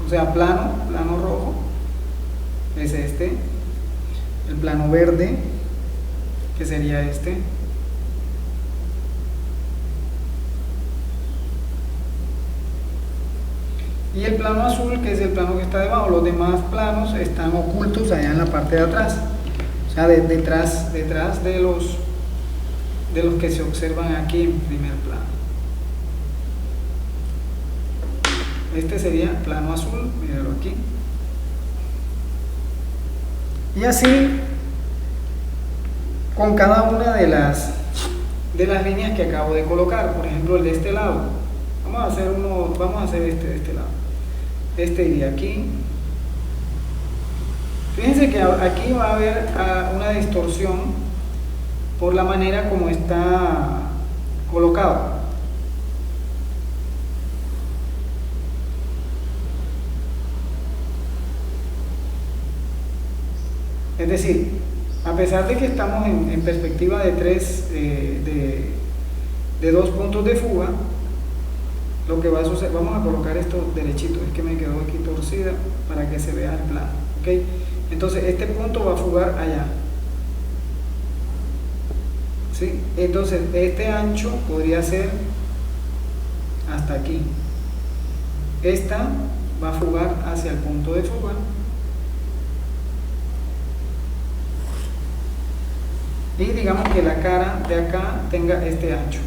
o sea, plano rojo, es este. El plano verde, que sería este. Y el plano azul, que es el plano que está debajo. Los demás planos están ocultos allá en la parte de atrás, o sea, detrás de los que se observan aquí en primer plano. Este sería plano azul, míralo aquí. Y así con cada una de las líneas que acabo de colocar. Por ejemplo, el de este lado, vamos a hacer este de este lado. Este iría aquí. Fíjense que aquí va a haber una distorsión por la manera como está colocado. Es decir, a pesar de que estamos en perspectiva de de dos puntos de fuga, lo que va a suceder, vamos a colocar esto derechito, es que me quedó aquí torcida para que se vea el plano, ¿ok? Entonces este punto va a fugar allá, ¿sí? Entonces este ancho podría ser hasta aquí. Esta va a fugar hacia el punto de fuga. Y digamos que la cara de acá tenga este ancho.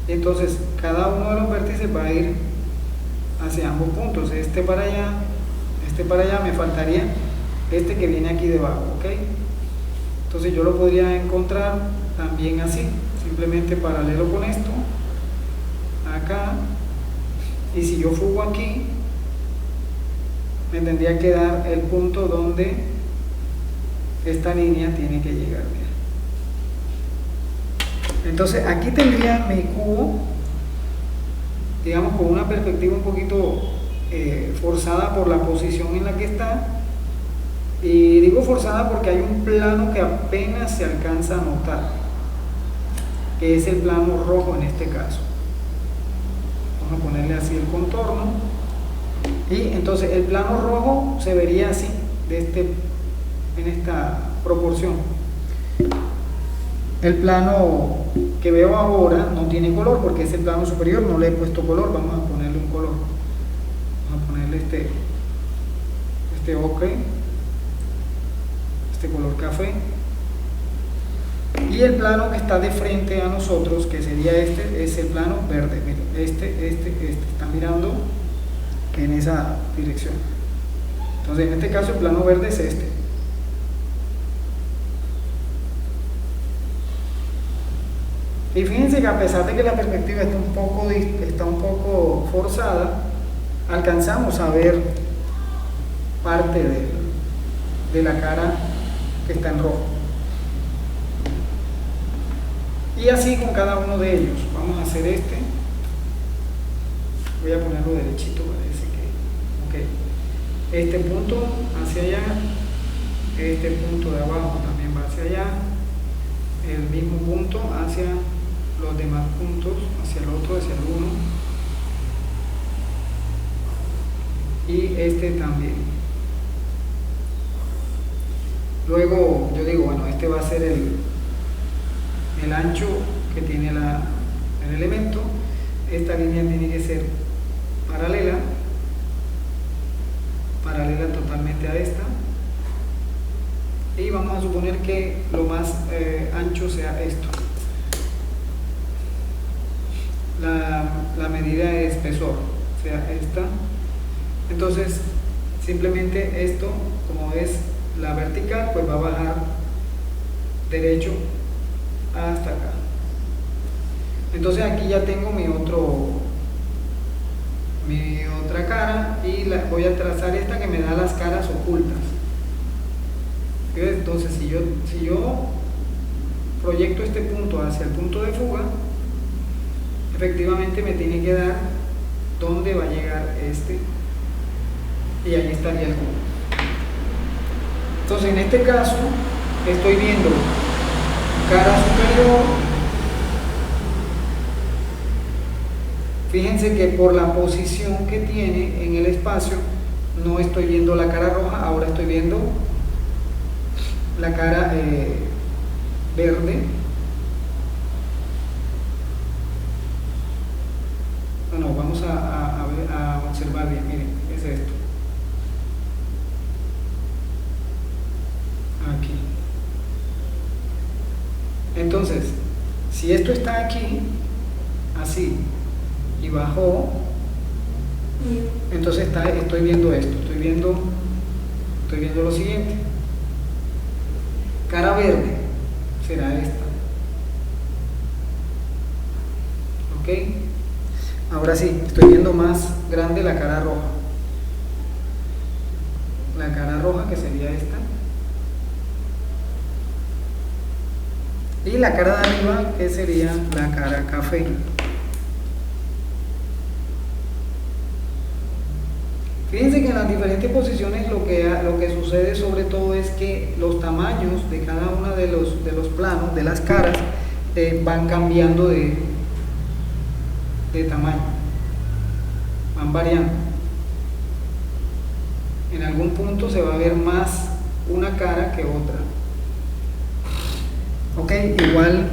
Entonces cada uno de los vértices va a ir hacia ambos puntos. Este para allá, me faltaría este que viene aquí debajo, ¿ok? Entonces yo lo podría encontrar también así, simplemente paralelo con esto, acá, y si yo fugo aquí, me tendría que dar el punto donde esta línea tiene que llegar. Entonces aquí tendría mi cubo digamos, con una perspectiva un poquito forzada por la posición en la que está. Y digo forzada porque hay un plano que apenas se alcanza a notar, que es el plano rojo en este caso. Vamos a ponerle así el contorno. Y entonces el plano rojo se vería así, en esta proporción. El plano que veo ahora no tiene color porque es el plano superior, no le he puesto color. Vamos a ponerle un color. Vamos a ponerle este ocre, este color café. Y el plano que está de frente a nosotros, que sería es el plano verde. Miren, este está mirando en esa dirección. Entonces en este caso el plano verde es este. Y fíjense que a pesar de que la perspectiva está un poco forzada, alcanzamos a ver parte de la cara que está en rojo. Y así con cada uno de ellos. Vamos a hacer voy a ponerlo derechito, parece que ok. Este punto hacia allá, este punto de abajo también va hacia allá, el mismo punto hacia los demás puntos, hacia el otro, hacia el uno, y este también. Luego yo digo, bueno, este va a ser el ancho que tiene el elemento. Esta línea tiene que ser paralela totalmente a esta, y vamos a suponer que lo más ancho sea esto. La medida de espesor sea esta. Entonces simplemente esto, como es la vertical, pues va a bajar derecho hasta acá. Entonces aquí ya tengo mi otra cara, y voy a trazar esta que me da las caras ocultas. Entonces si yo proyecto este punto hacia el punto de fuga, efectivamente me tiene que dar dónde va a llegar y ahí estaría el cubo. Entonces en este caso estoy viendo cara superior. Fíjense que por la posición que tiene en el espacio no estoy viendo la cara roja, ahora estoy viendo la cara verde. Bueno, vamos a observar bien. Miren, es esto. Aquí. Entonces, si esto está aquí, así, y bajó, entonces estoy viendo esto, estoy viendo lo siguiente. Cara verde será esta. ¿Ok? Ahora sí, estoy viendo más grande la cara roja. La cara roja, que sería esta. Y la cara de arriba, que sería la cara café. Fíjense que en las diferentes posiciones lo que sucede sobre todo es que los tamaños de cada uno de los planos, de las caras, van cambiando de tamaño, van variando. En algún punto se va a ver más una cara que otra. Ok, igual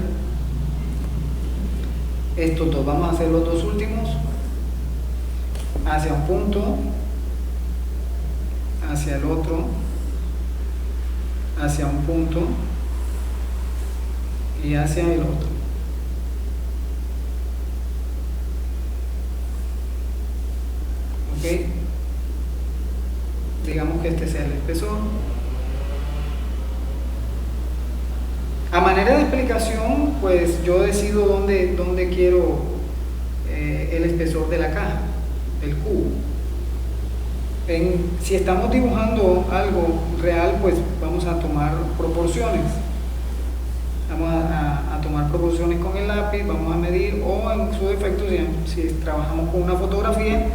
estos dos, vamos a hacer los dos últimos hacia un punto, hacia el otro, hacia un punto y hacia el otro. Ok, digamos que este sea el espesor. A manera de explicación, pues yo decido dónde quiero el espesor de la caja, del cubo. Si estamos dibujando algo real, pues vamos a tomar proporciones. Vamos a tomar proporciones con el lápiz, vamos a medir, o en su defecto, si trabajamos con una fotografía,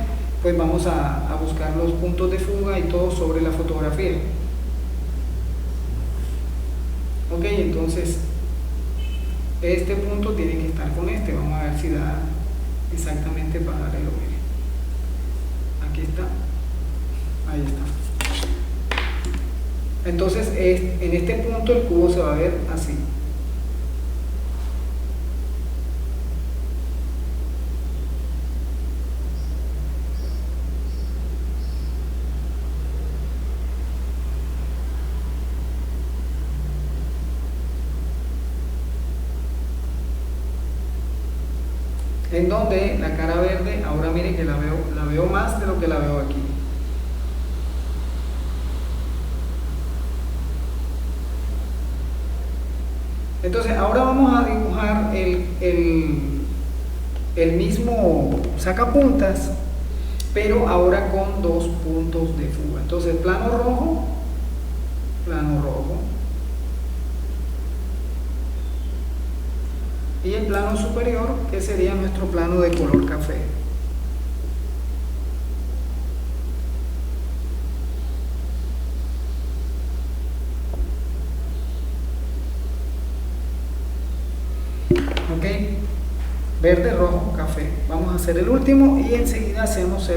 pues vamos a buscar los puntos de fuga y todo sobre la fotografía. Ok, entonces este punto tiene que estar con este. Vamos a ver si da exactamente paralelo. Miren, aquí está, ahí está. Entonces en este punto el cubo se va a ver así. En donde la cara verde, ahora miren que la veo más de lo que la veo aquí. Entonces ahora vamos a dibujar el mismo sacapuntas, pero ahora con dos puntos de fuga. Entonces plano rojo, y el plano superior, que sería nuestro plano de color café. Ok, verde, rojo, café. Vamos a hacer el último y enseguida hacemos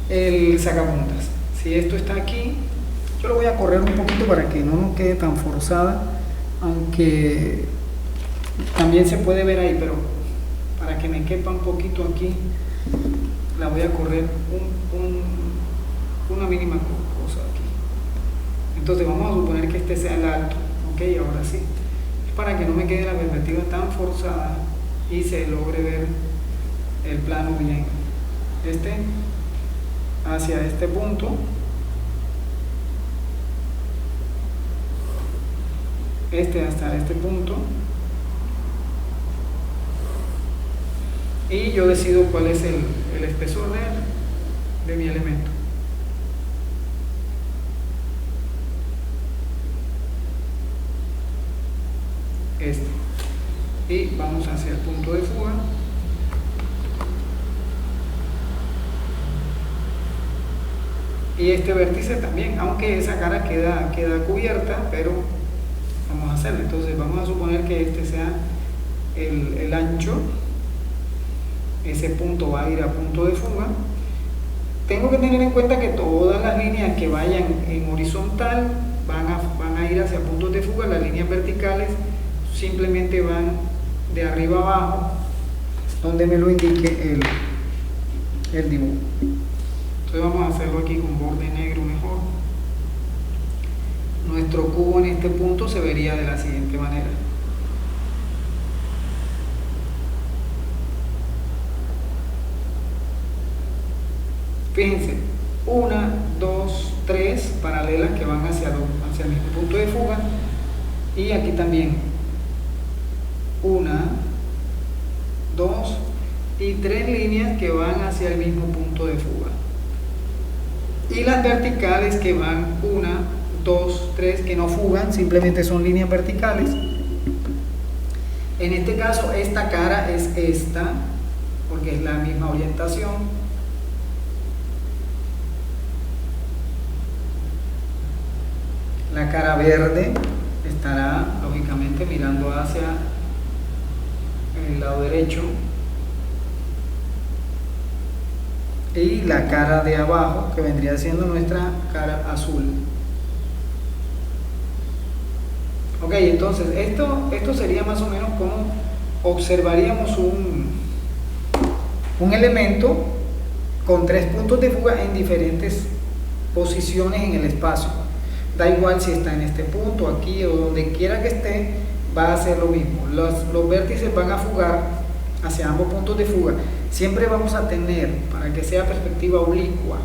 el sacapuntas. Si esto está aquí, yo lo voy a correr un poquito para que no nos quede tan forzada, aunque también se puede ver ahí, pero para que me quepa un poquito aquí, la voy a correr una mínima cosa aquí. Entonces vamos a suponer que este sea el alto. Ok, ahora sí, es para que no me quede la perspectiva tan forzada y se logre ver el plano bien. Hacia este punto, hasta este punto, y yo decido cuál es el espesor de mi elemento. Y vamos hacia el punto de fuga. Y este vértice también, aunque esa cara queda cubierta, pero vamos a hacerlo. Entonces vamos a suponer que este sea el ancho. Ese punto va a ir a punto de fuga. Tengo que tener en cuenta que todas las líneas que vayan en horizontal van a ir hacia puntos de fuga. Las líneas verticales simplemente van de arriba a abajo, donde me lo indique el dibujo. Entonces vamos a hacerlo aquí con borde negro mejor. Nuestro cubo en este punto se vería de la siguiente manera. Fíjense, 1, 2, 3 paralelas que van hacia el mismo punto de fuga, y aquí también 1, 2 y 3 líneas que van hacia el mismo punto de fuga, y las verticales que van 1, 2, 3 que no fugan, simplemente son líneas verticales. En este caso esta cara es esta, porque es la misma orientación. La cara verde estará lógicamente mirando hacia el lado derecho, y la cara de abajo, que vendría siendo nuestra cara azul. Ok, entonces esto sería más o menos como observaríamos un elemento con 3 puntos de fuga en diferentes posiciones en el espacio. Da igual si está en este punto, aquí o donde quiera que esté, va a hacer lo mismo. Los vértices van a fugar hacia ambos puntos de fuga. Siempre vamos a tener, para que sea perspectiva oblicua,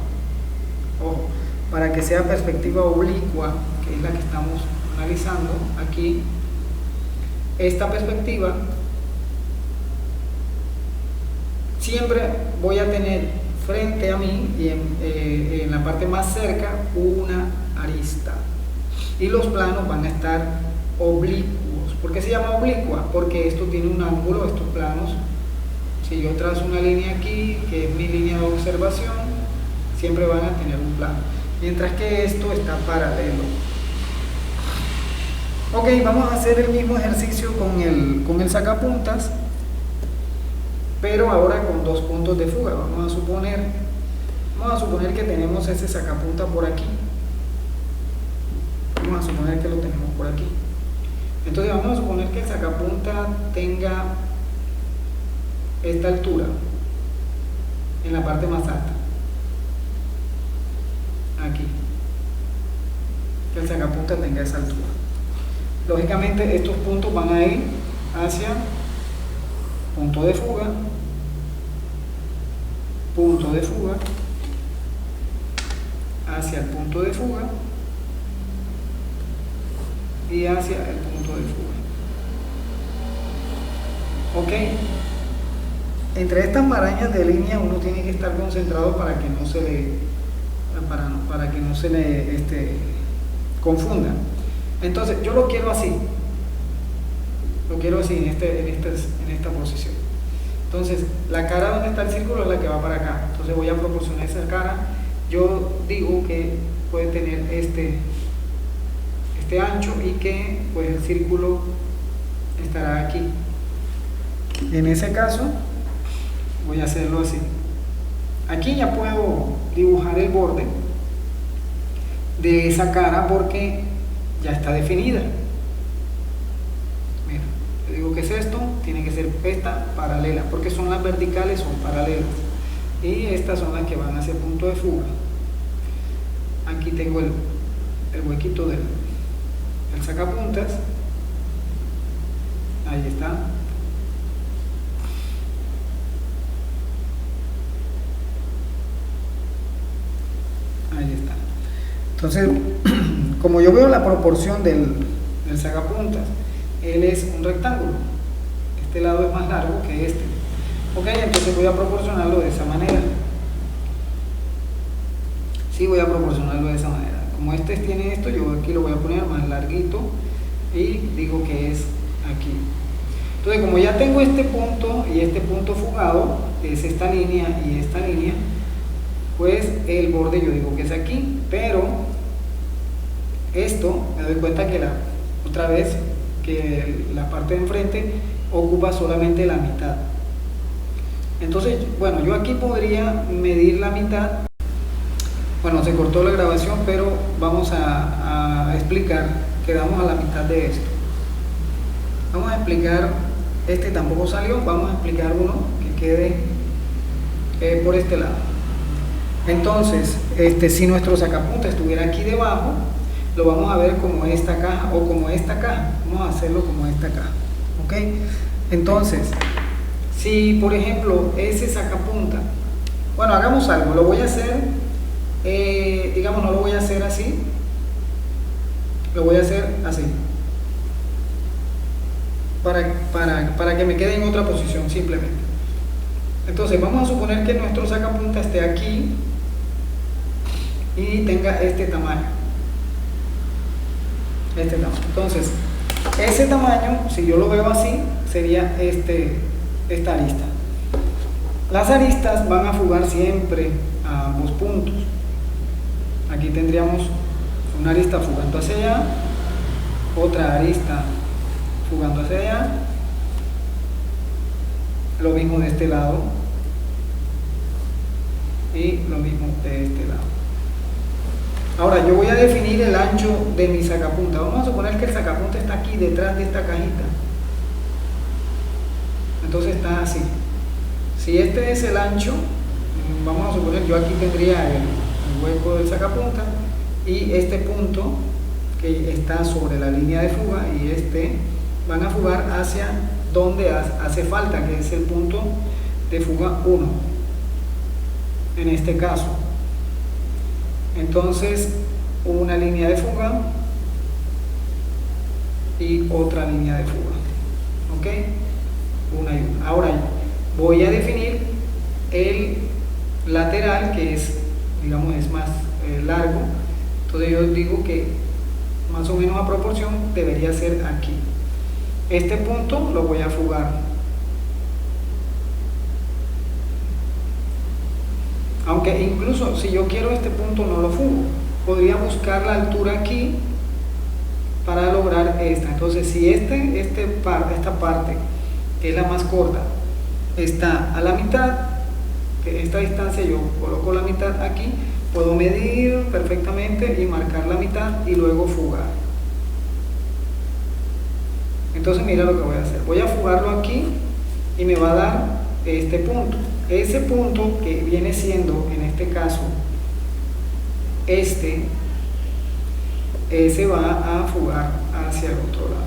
ojo, para que sea perspectiva oblicua, que es la que estamos analizando aquí, esta perspectiva, siempre voy a tener frente a mí y en la parte más cerca una arista. y los planos van a estar oblicuos. ¿Por qué se llama oblicua? Porque esto tiene un ángulo, estos planos. Si yo trazo una línea aquí, que es mi línea de observación, siempre van a tener un plano, mientras que esto está paralelo. Ok, vamos a hacer el mismo ejercicio con el sacapuntas, pero ahora con dos puntos de fuga. Vamos a suponer que tenemos ese sacapunta por aquí. Vamos a suponer que lo tenemos por aquí. Entonces vamos a suponer que el sacapunta tenga esta altura en la parte más alta, aquí, que el sacapunta tenga esa altura. Lógicamente estos puntos van a ir hacia punto de fuga, hacia el punto de fuga y hacia el punto de fuga. Ok, entre estas marañas de línea uno tiene que estar concentrado para que no se le confunda. Entonces yo lo quiero así en esta posición. Entonces la cara donde está el círculo es la que va para acá, entonces voy a proporcionar esa cara. Yo digo que puede tener este ancho y que pues el círculo estará aquí. En ese caso voy a hacerlo así. Aquí ya puedo dibujar el borde de esa cara porque ya está definida. Mira, le digo que es esto, tiene que ser esta paralela, porque son las verticales, son paralelas, y estas son las que van hacia el punto de fuga. Aquí tengo el huequito del sacapuntas, ahí está. Ahí está. Entonces, como yo veo la proporción del sacapuntas, él es un rectángulo. Este lado es más largo que este. Ok, entonces voy a proporcionarlo de esa manera. Sí, voy a proporcionarlo de esa manera. Como este tiene esto, yo aquí lo voy a poner más larguito y digo que es aquí. Entonces, como ya tengo este punto y este punto fugado, que es esta línea y esta línea, pues el borde yo digo que es aquí, pero esto me doy cuenta que otra vez que la parte de enfrente ocupa solamente la mitad. Entonces, bueno, yo aquí podría medir la mitad. Bueno, se cortó la grabación, pero vamos a explicar, quedamos a la mitad de esto. Vamos a explicar, este tampoco salió, vamos a explicar uno que quede por este lado. Entonces, si nuestro sacapunta estuviera aquí debajo, lo vamos a ver como esta caja o como esta caja. Vamos a hacerlo como esta caja. ¿Ok? Entonces, si por ejemplo ese sacapunta, bueno, hagamos algo, lo voy a hacer, digamos, no lo voy a hacer así, lo voy a hacer así. Para que me quede en otra posición, simplemente. Entonces, vamos a suponer que nuestro sacapunta esté aquí y tenga este tamaño. Entonces, ese tamaño, si yo lo veo así, sería esta arista. Las aristas van a fugar siempre a ambos puntos. Aquí tendríamos una arista fugando hacia allá, otra arista fugando hacia allá, lo mismo de este lado y lo mismo de este lado. Ahora yo voy a definir el ancho de mi sacapunta. Vamos a suponer que el sacapunta está aquí detrás de esta cajita. Entonces está así. Si este es el ancho, vamos a suponer, yo aquí tendría el hueco del sacapunta y este punto que está sobre la línea de fuga y van a fugar hacia donde hace falta, que es el punto de fuga 1 en este caso. Entonces, una línea de fuga y otra línea de fuga. ¿Ok? Una y una. Ahora voy a definir el lateral, que es, digamos, es más largo. Entonces yo digo que más o menos a proporción, debería ser aquí. Este punto lo voy a fugar. Aunque incluso si yo quiero este punto no lo fugo, podría buscar la altura aquí para lograr esta. Entonces si esta parte, que es la más corta, está a la mitad de esta distancia, yo coloco la mitad aquí, puedo medir perfectamente y marcar la mitad y luego fugar. Entonces mira lo que voy a hacer, voy a fugarlo aquí y me va a dar este punto. Ese punto que viene siendo en este caso se va a fugar hacia el otro lado.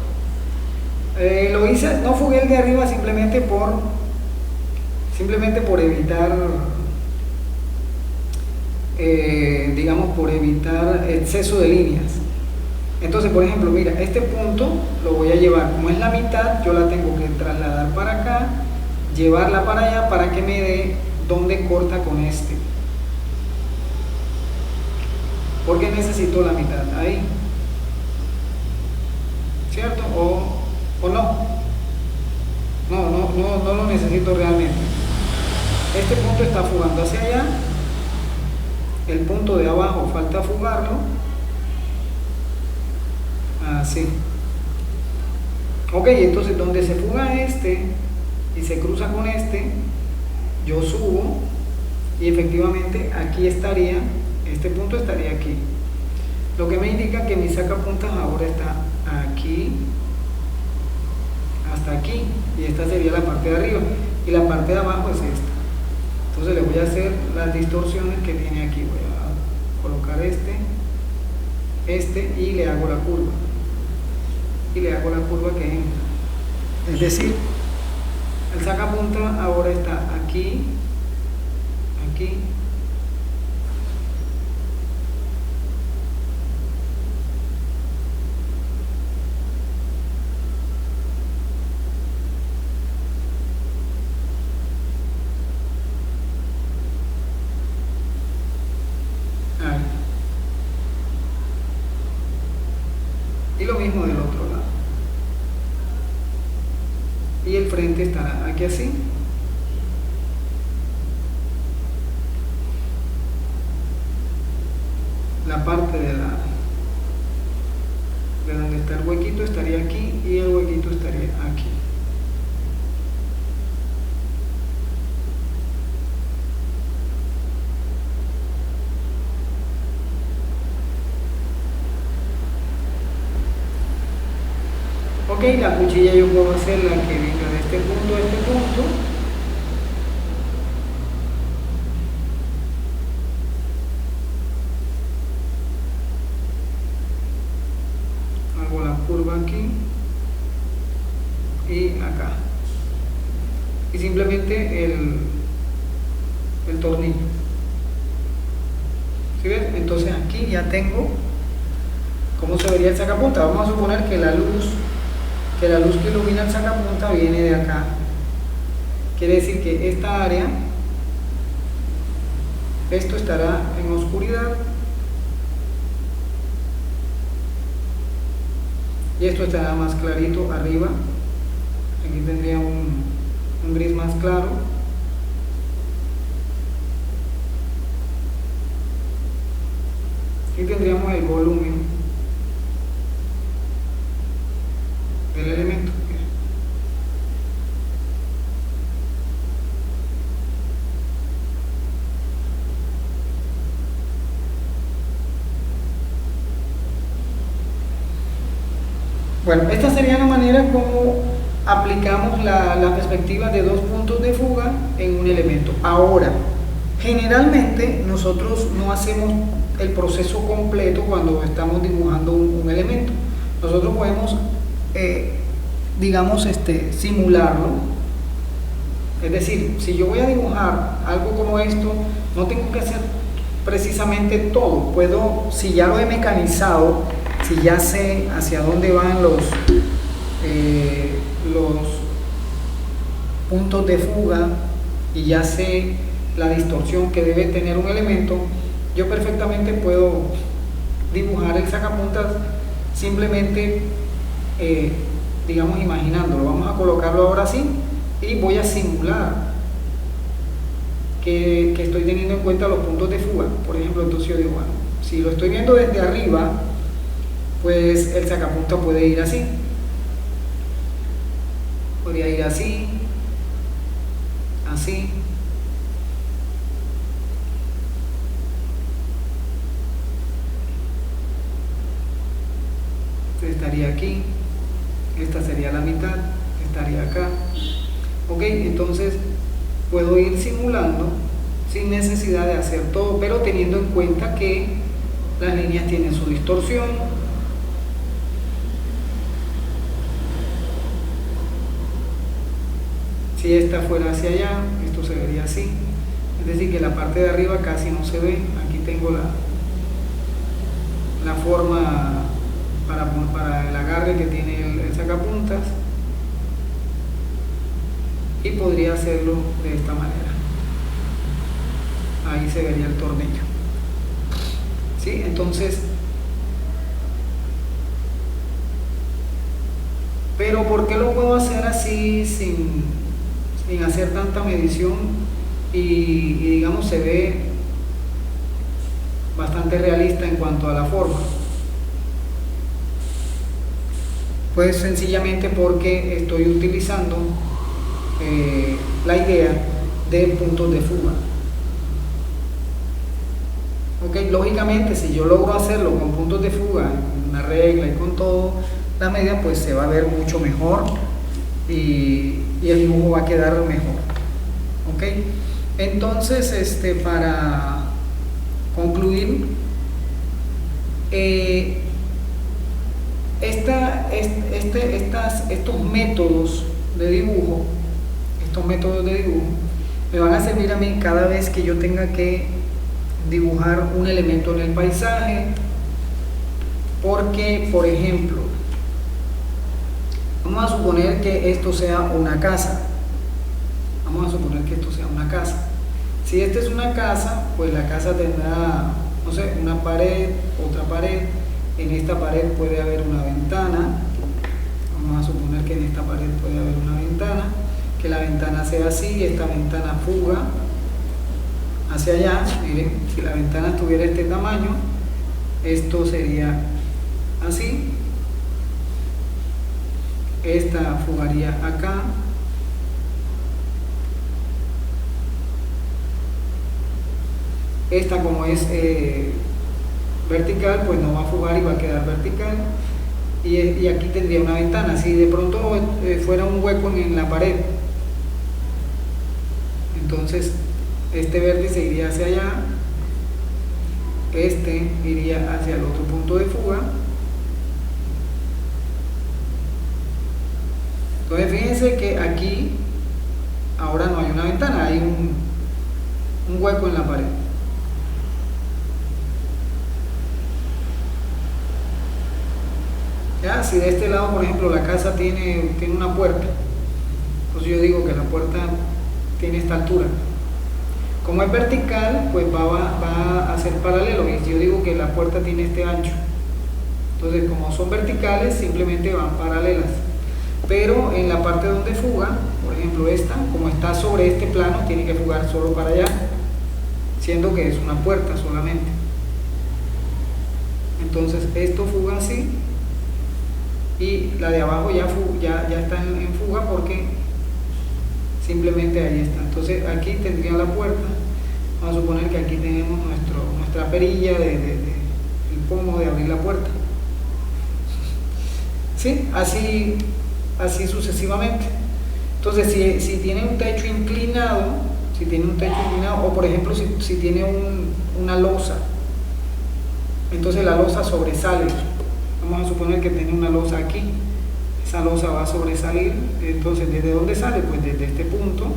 Lo hice, no fugué el de arriba simplemente por evitar digamos, por evitar exceso de líneas. Entonces, por ejemplo, mira, este punto lo voy a llevar, como es la mitad, yo la tengo que trasladar para acá, llevarla para allá para que me dé donde corta con este, porque necesito la mitad ahí, ¿cierto? O no lo necesito realmente. Este punto está fugando hacia allá, el punto de abajo falta fugarlo, así. Ok, entonces donde se fuga este y se cruza con este, yo subo y efectivamente aquí estaría, este punto estaría aquí, lo que me indica que mi sacapuntas ahora está aquí hasta aquí, y esta sería la parte de arriba y la parte de abajo es esta. Entonces le voy a hacer las distorsiones que tiene aquí, voy a colocar este y le hago la curva que entra, es decir, el sacapunta ahora está aquí, aquí, ahí. Y lo mismo del otro lado. Y el frente estará aquí así. La parte de donde está el huequito estaría aquí y el huequito estaría aquí. Ok, la cuchilla yo puedo hacerla que venga de este punto a este punto. Hago la curva aquí y acá. Y simplemente el tornillo. ¿Sí ves? Entonces aquí ya tengo cómo se vería el sacapunta. Vamos a suponer que la luz que ilumina el sacapunta viene de acá. Quiere decir que esta área, esto estará en oscuridad y esto estará más clarito arriba. Aquí tendría un gris más claro. Y tendríamos el volumen del elemento. Bueno, esta sería la manera como aplicamos la perspectiva de dos puntos de fuga en un elemento. Ahora, generalmente nosotros no hacemos el proceso completo cuando estamos dibujando un elemento. Nosotros podemos digamos, simularlo. Es decir, si yo voy a dibujar algo como esto, no tengo que hacer precisamente todo. Puedo, si ya lo he mecanizado, si ya sé hacia dónde van los puntos de fuga y ya sé la distorsión que debe tener un elemento, yo perfectamente puedo dibujar el sacapuntas simplemente, digamos, imaginándolo. Vamos a colocarlo ahora así y voy a simular que estoy teniendo en cuenta los puntos de fuga. Por ejemplo, entonces yo digo, bueno, si lo estoy viendo desde arriba, pues el sacapunta puede ir así, podría ir así, así, estaría aquí, esta sería la mitad, estaría acá. Ok, entonces puedo ir simulando sin necesidad de hacer todo, pero teniendo en cuenta que las líneas tienen su distorsión. Si esta fuera hacia allá, esto se vería así, es decir que la parte de arriba casi no se ve. Aquí tengo la forma para el agarre que tiene el sacapuntas, y podría hacerlo de esta manera. Ahí se vería el tornillo. ¿Sí? Entonces, pero ¿por qué lo puedo hacer así sin hacer tanta medición y digamos se ve bastante realista en cuanto a la forma? Pues sencillamente porque estoy utilizando la idea de puntos de fuga. Ok, lógicamente si yo logro hacerlo con puntos de fuga, en una regla y con todo la medida, pues se va a ver mucho mejor y el dibujo va a quedar mejor. Ok, entonces para concluir, estos métodos de dibujo, me van a servir a mí cada vez que yo tenga que dibujar un elemento en el paisaje, porque, por ejemplo, vamos a suponer que esto sea una casa. Si esta es una casa, pues la casa tendrá, no sé, una pared, otra pared. En esta pared puede haber una ventana. Vamos a suponer que en esta pared puede haber una ventana, que la ventana sea así, esta ventana fuga hacia allá. Miren, si la ventana tuviera este tamaño, esto sería así, esta fugaría acá, esta como es vertical, pues no va a fugar y va a quedar vertical, y aquí tendría una ventana. Si de pronto fuera un hueco en la pared, entonces este vértice iría hacia allá, este iría hacia el otro punto de fuga. Entonces fíjense que aquí ahora no hay una ventana, hay un hueco en la pared. Ya, si de este lado, por ejemplo, la casa tiene una puerta, entonces yo digo que la puerta tiene esta altura. Como es vertical, pues va a ser paralelo, y si yo digo que la puerta tiene este ancho, entonces como son verticales simplemente van paralelas. Pero en la parte donde fuga, por ejemplo esta, como está sobre este plano, tiene que fugar solo para allá, siendo que es una puerta solamente. Entonces esto fuga así, y la de abajo ya está en fuga porque simplemente ahí está. Entonces aquí tendría la puerta. Vamos a suponer que aquí tenemos nuestra perilla el pomo de abrir la puerta. ¿Sí? Así sucesivamente. Entonces si tiene un techo inclinado, o por ejemplo si tiene una losa, entonces la losa sobresale. Vamos a suponer que tiene una losa aquí, esa losa va a sobresalir. Entonces ¿desde dónde sale? Pues desde este punto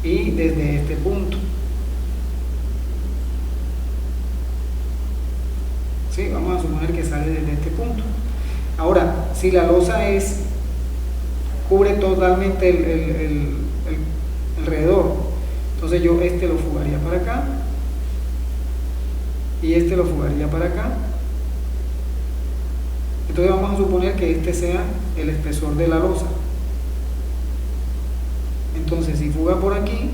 y desde este punto. ¿Sí? Vamos a suponer que sale desde este punto. Ahora, si la losa cubre totalmente el alrededor, entonces yo lo fugaría para acá y lo fugaría para acá, Entonces vamos a suponer que este sea el espesor de la losa. Entonces si fuga por aquí,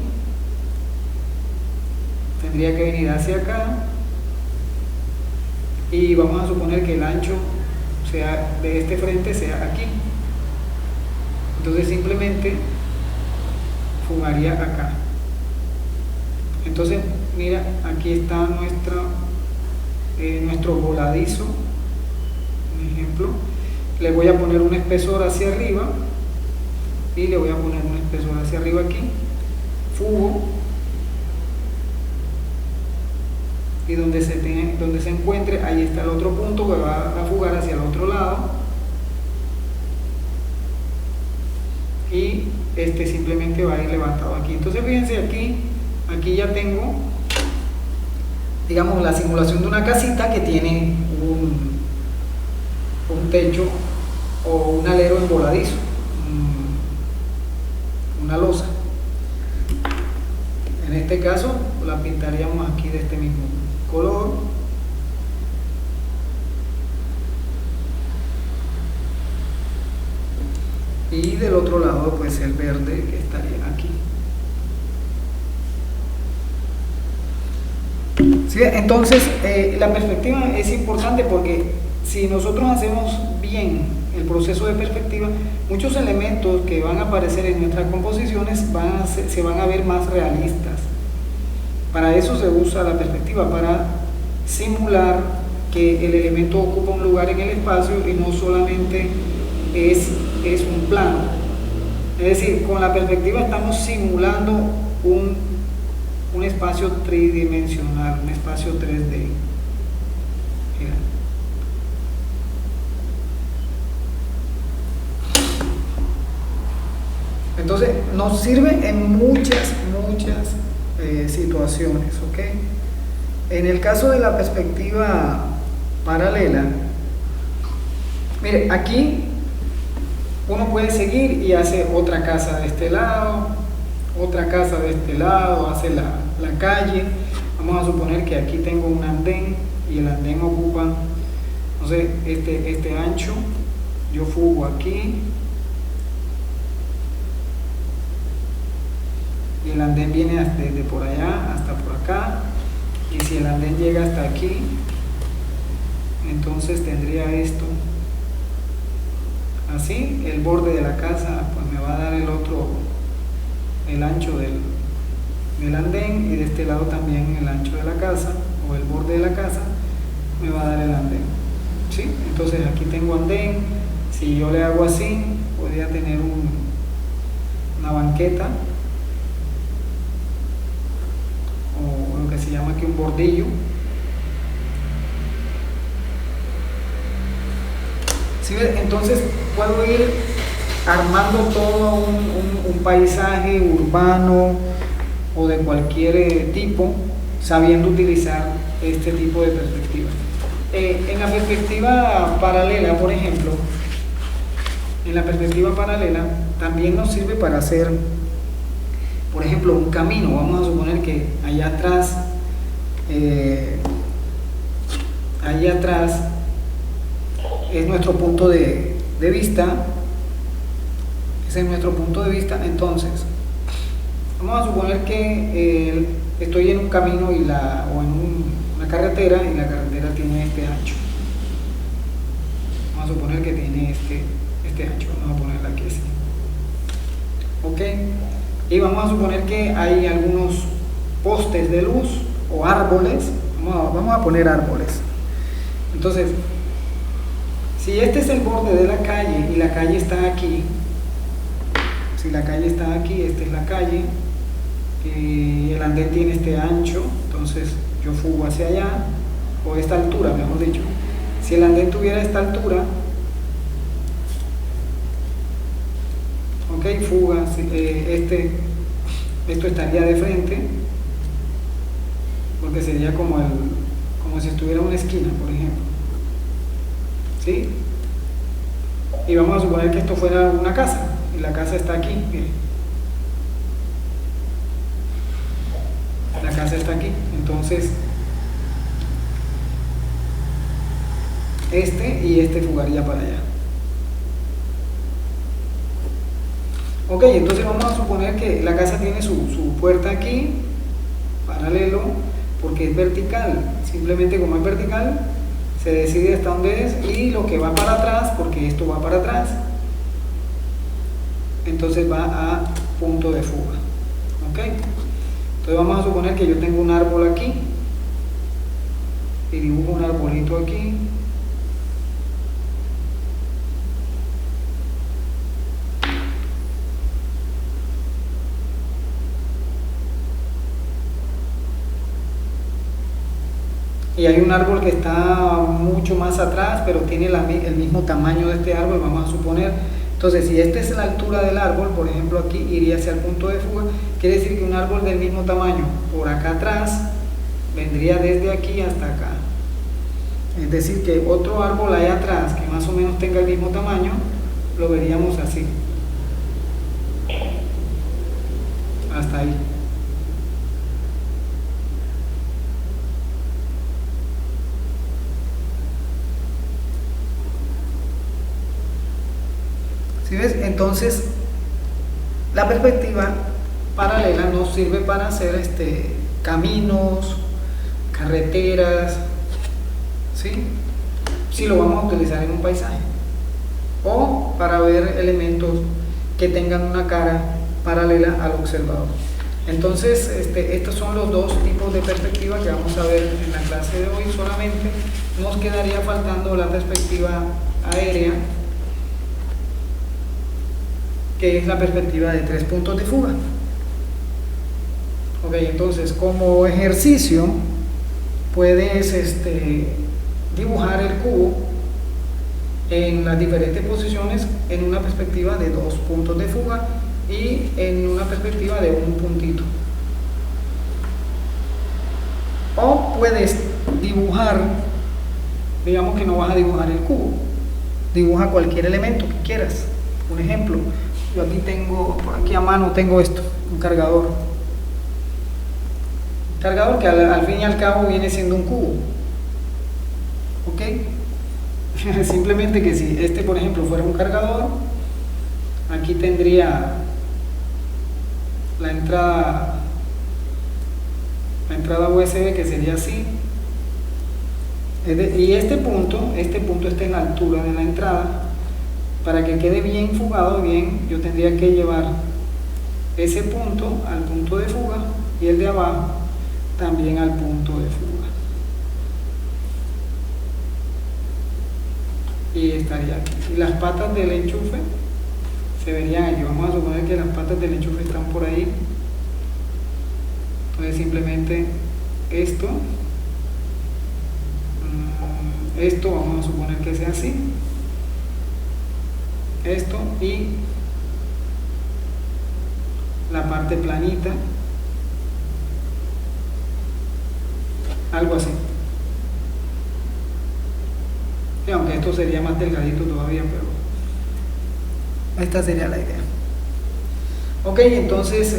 tendría que venir hacia acá, y vamos a suponer que el ancho sea de este frente sea aquí. Entonces simplemente fugaría acá. Entonces mira, aquí está nuestro voladizo, un ejemplo. Le voy a poner un espesor hacia arriba y le voy a poner un espesor hacia arriba aquí, fugo, y donde se encuentre, ahí está el otro punto que va a fugar hacia el otro lado, y este simplemente va a ir levantado aquí. Entonces fíjense, aquí ya tengo, digamos, la simulación de una casita que tiene un techo o un alero en voladizo, una losa. En este caso la pintaríamos aquí de este mismo color, y del otro lado pues el verde que estaría aquí. ¿Sí? Entonces la perspectiva es importante, porque si nosotros hacemos bien el proceso de perspectiva, muchos elementos que van a aparecer en nuestras composiciones se van a ver más realistas. Para eso se usa la perspectiva, para simular que el elemento ocupa un lugar en el espacio y no solamente es un plano. Es decir, con la perspectiva estamos simulando un espacio tridimensional, un espacio 3D. Mira. Entonces nos sirve en muchas situaciones, ¿ok? En el caso de la perspectiva paralela, mire, aquí uno puede seguir y hace otra casa de este lado, otra casa de este lado, hace la calle. Vamos a suponer que aquí tengo un andén y el andén ocupa, no sé, este ancho. Yo fugo aquí y el andén viene desde por allá hasta por acá, y si el andén llega hasta aquí, entonces tendría esto así. El borde de la casa pues me va a dar el ancho del andén, y de este lado también el ancho de la casa, o el borde de la casa me va a dar el andén, ¿sí? Entonces aquí tengo andén. Si yo le hago así, podría tener una banqueta, o lo que se llama aquí un bordillo. ¿Sí? Entonces puedo ir armando todo un paisaje urbano o de cualquier tipo, sabiendo utilizar este tipo de perspectiva. En la perspectiva paralela, por ejemplo, en la perspectiva paralela también nos sirve para hacer, por ejemplo, un camino. Vamos a suponer que allá atrás es nuestro punto de vista. Ese es nuestro punto de vista. Entonces vamos a suponer que estoy en un camino o en una carretera, y la carretera tiene este ancho. Vamos a suponer que tiene este ancho. Vamos a ponerla aquí así, ok. Y vamos a suponer que hay algunos postes de luz o árboles. Vamos a poner árboles. Entonces, si este es el borde de la calle y la calle está aquí, si la calle está aquí, esta es la calle, y el andén tiene este ancho, entonces yo fugo hacia allá, o esta altura, mejor dicho. Si el andén tuviera esta altura, ok, fuga, esto estaría de frente, porque sería como si estuviera en una esquina, por ejemplo, ¿sí? Y vamos a suponer que esto fuera una casa, y la casa está aquí, miren. La casa está aquí. Entonces y este fugaría para allá. Ok, entonces vamos a suponer que la casa tiene su puerta aquí, paralelo, porque es vertical. Simplemente como es vertical, se decide hasta dónde es, y lo que va para atrás, porque esto va para atrás, entonces va a punto de fuga. Ok, entonces vamos a suponer que yo tengo un árbol aquí y dibujo un arbolito aquí. Y hay un árbol que está mucho más atrás, pero tiene el mismo tamaño de este árbol, vamos a suponer. Entonces, si esta es la altura del árbol, por ejemplo, aquí iría hacia el punto de fuga, quiere decir que un árbol del mismo tamaño por acá atrás vendría desde aquí hasta acá. Es decir, que otro árbol allá atrás que más o menos tenga el mismo tamaño, lo veríamos así. Hasta ahí. ¿Sí ves? Entonces, la perspectiva paralela nos sirve para hacer caminos, carreteras, ¿sí? Si lo vamos a utilizar en un paisaje, o para ver elementos que tengan una cara paralela al observador. Entonces, estos son los dos tipos de perspectiva que vamos a ver en la clase de hoy. Solamente nos quedaría faltando la perspectiva aérea, que es la perspectiva de 3 puntos de fuga. Ok, entonces como ejercicio puedes dibujar el cubo en las diferentes posiciones en una perspectiva de 2 puntos de fuga y en una perspectiva de un puntito. O puedes dibujar, digamos que no vas a dibujar el cubo, dibuja cualquier elemento que quieras. Un ejemplo, yo aquí tengo, por aquí a mano tengo esto, un cargador. Un cargador que al fin y al cabo viene siendo un cubo. ¿Ok? Simplemente que si por ejemplo fuera un cargador, aquí tendría la entrada USB, que sería así. Y este punto está en la altura de la entrada. Para que quede bien fugado, yo tendría que llevar ese punto al punto de fuga y el de abajo también al punto de fuga. Y estaría aquí. Y las patas del enchufe se verían aquí. Vamos a suponer que las patas del enchufe están por ahí. Entonces simplemente esto vamos a suponer que sea así. Esto y la parte planita, algo así. Y aunque esto sería más delgadito todavía, pero esta sería la idea. Ok, entonces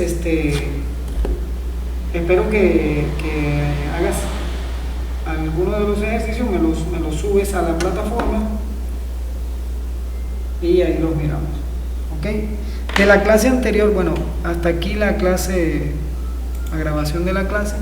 espero que hagas alguno de los ejercicios, me los subes a la plataforma y ahí los miramos. Ok, de la clase anterior, bueno, hasta aquí la grabación de la clase.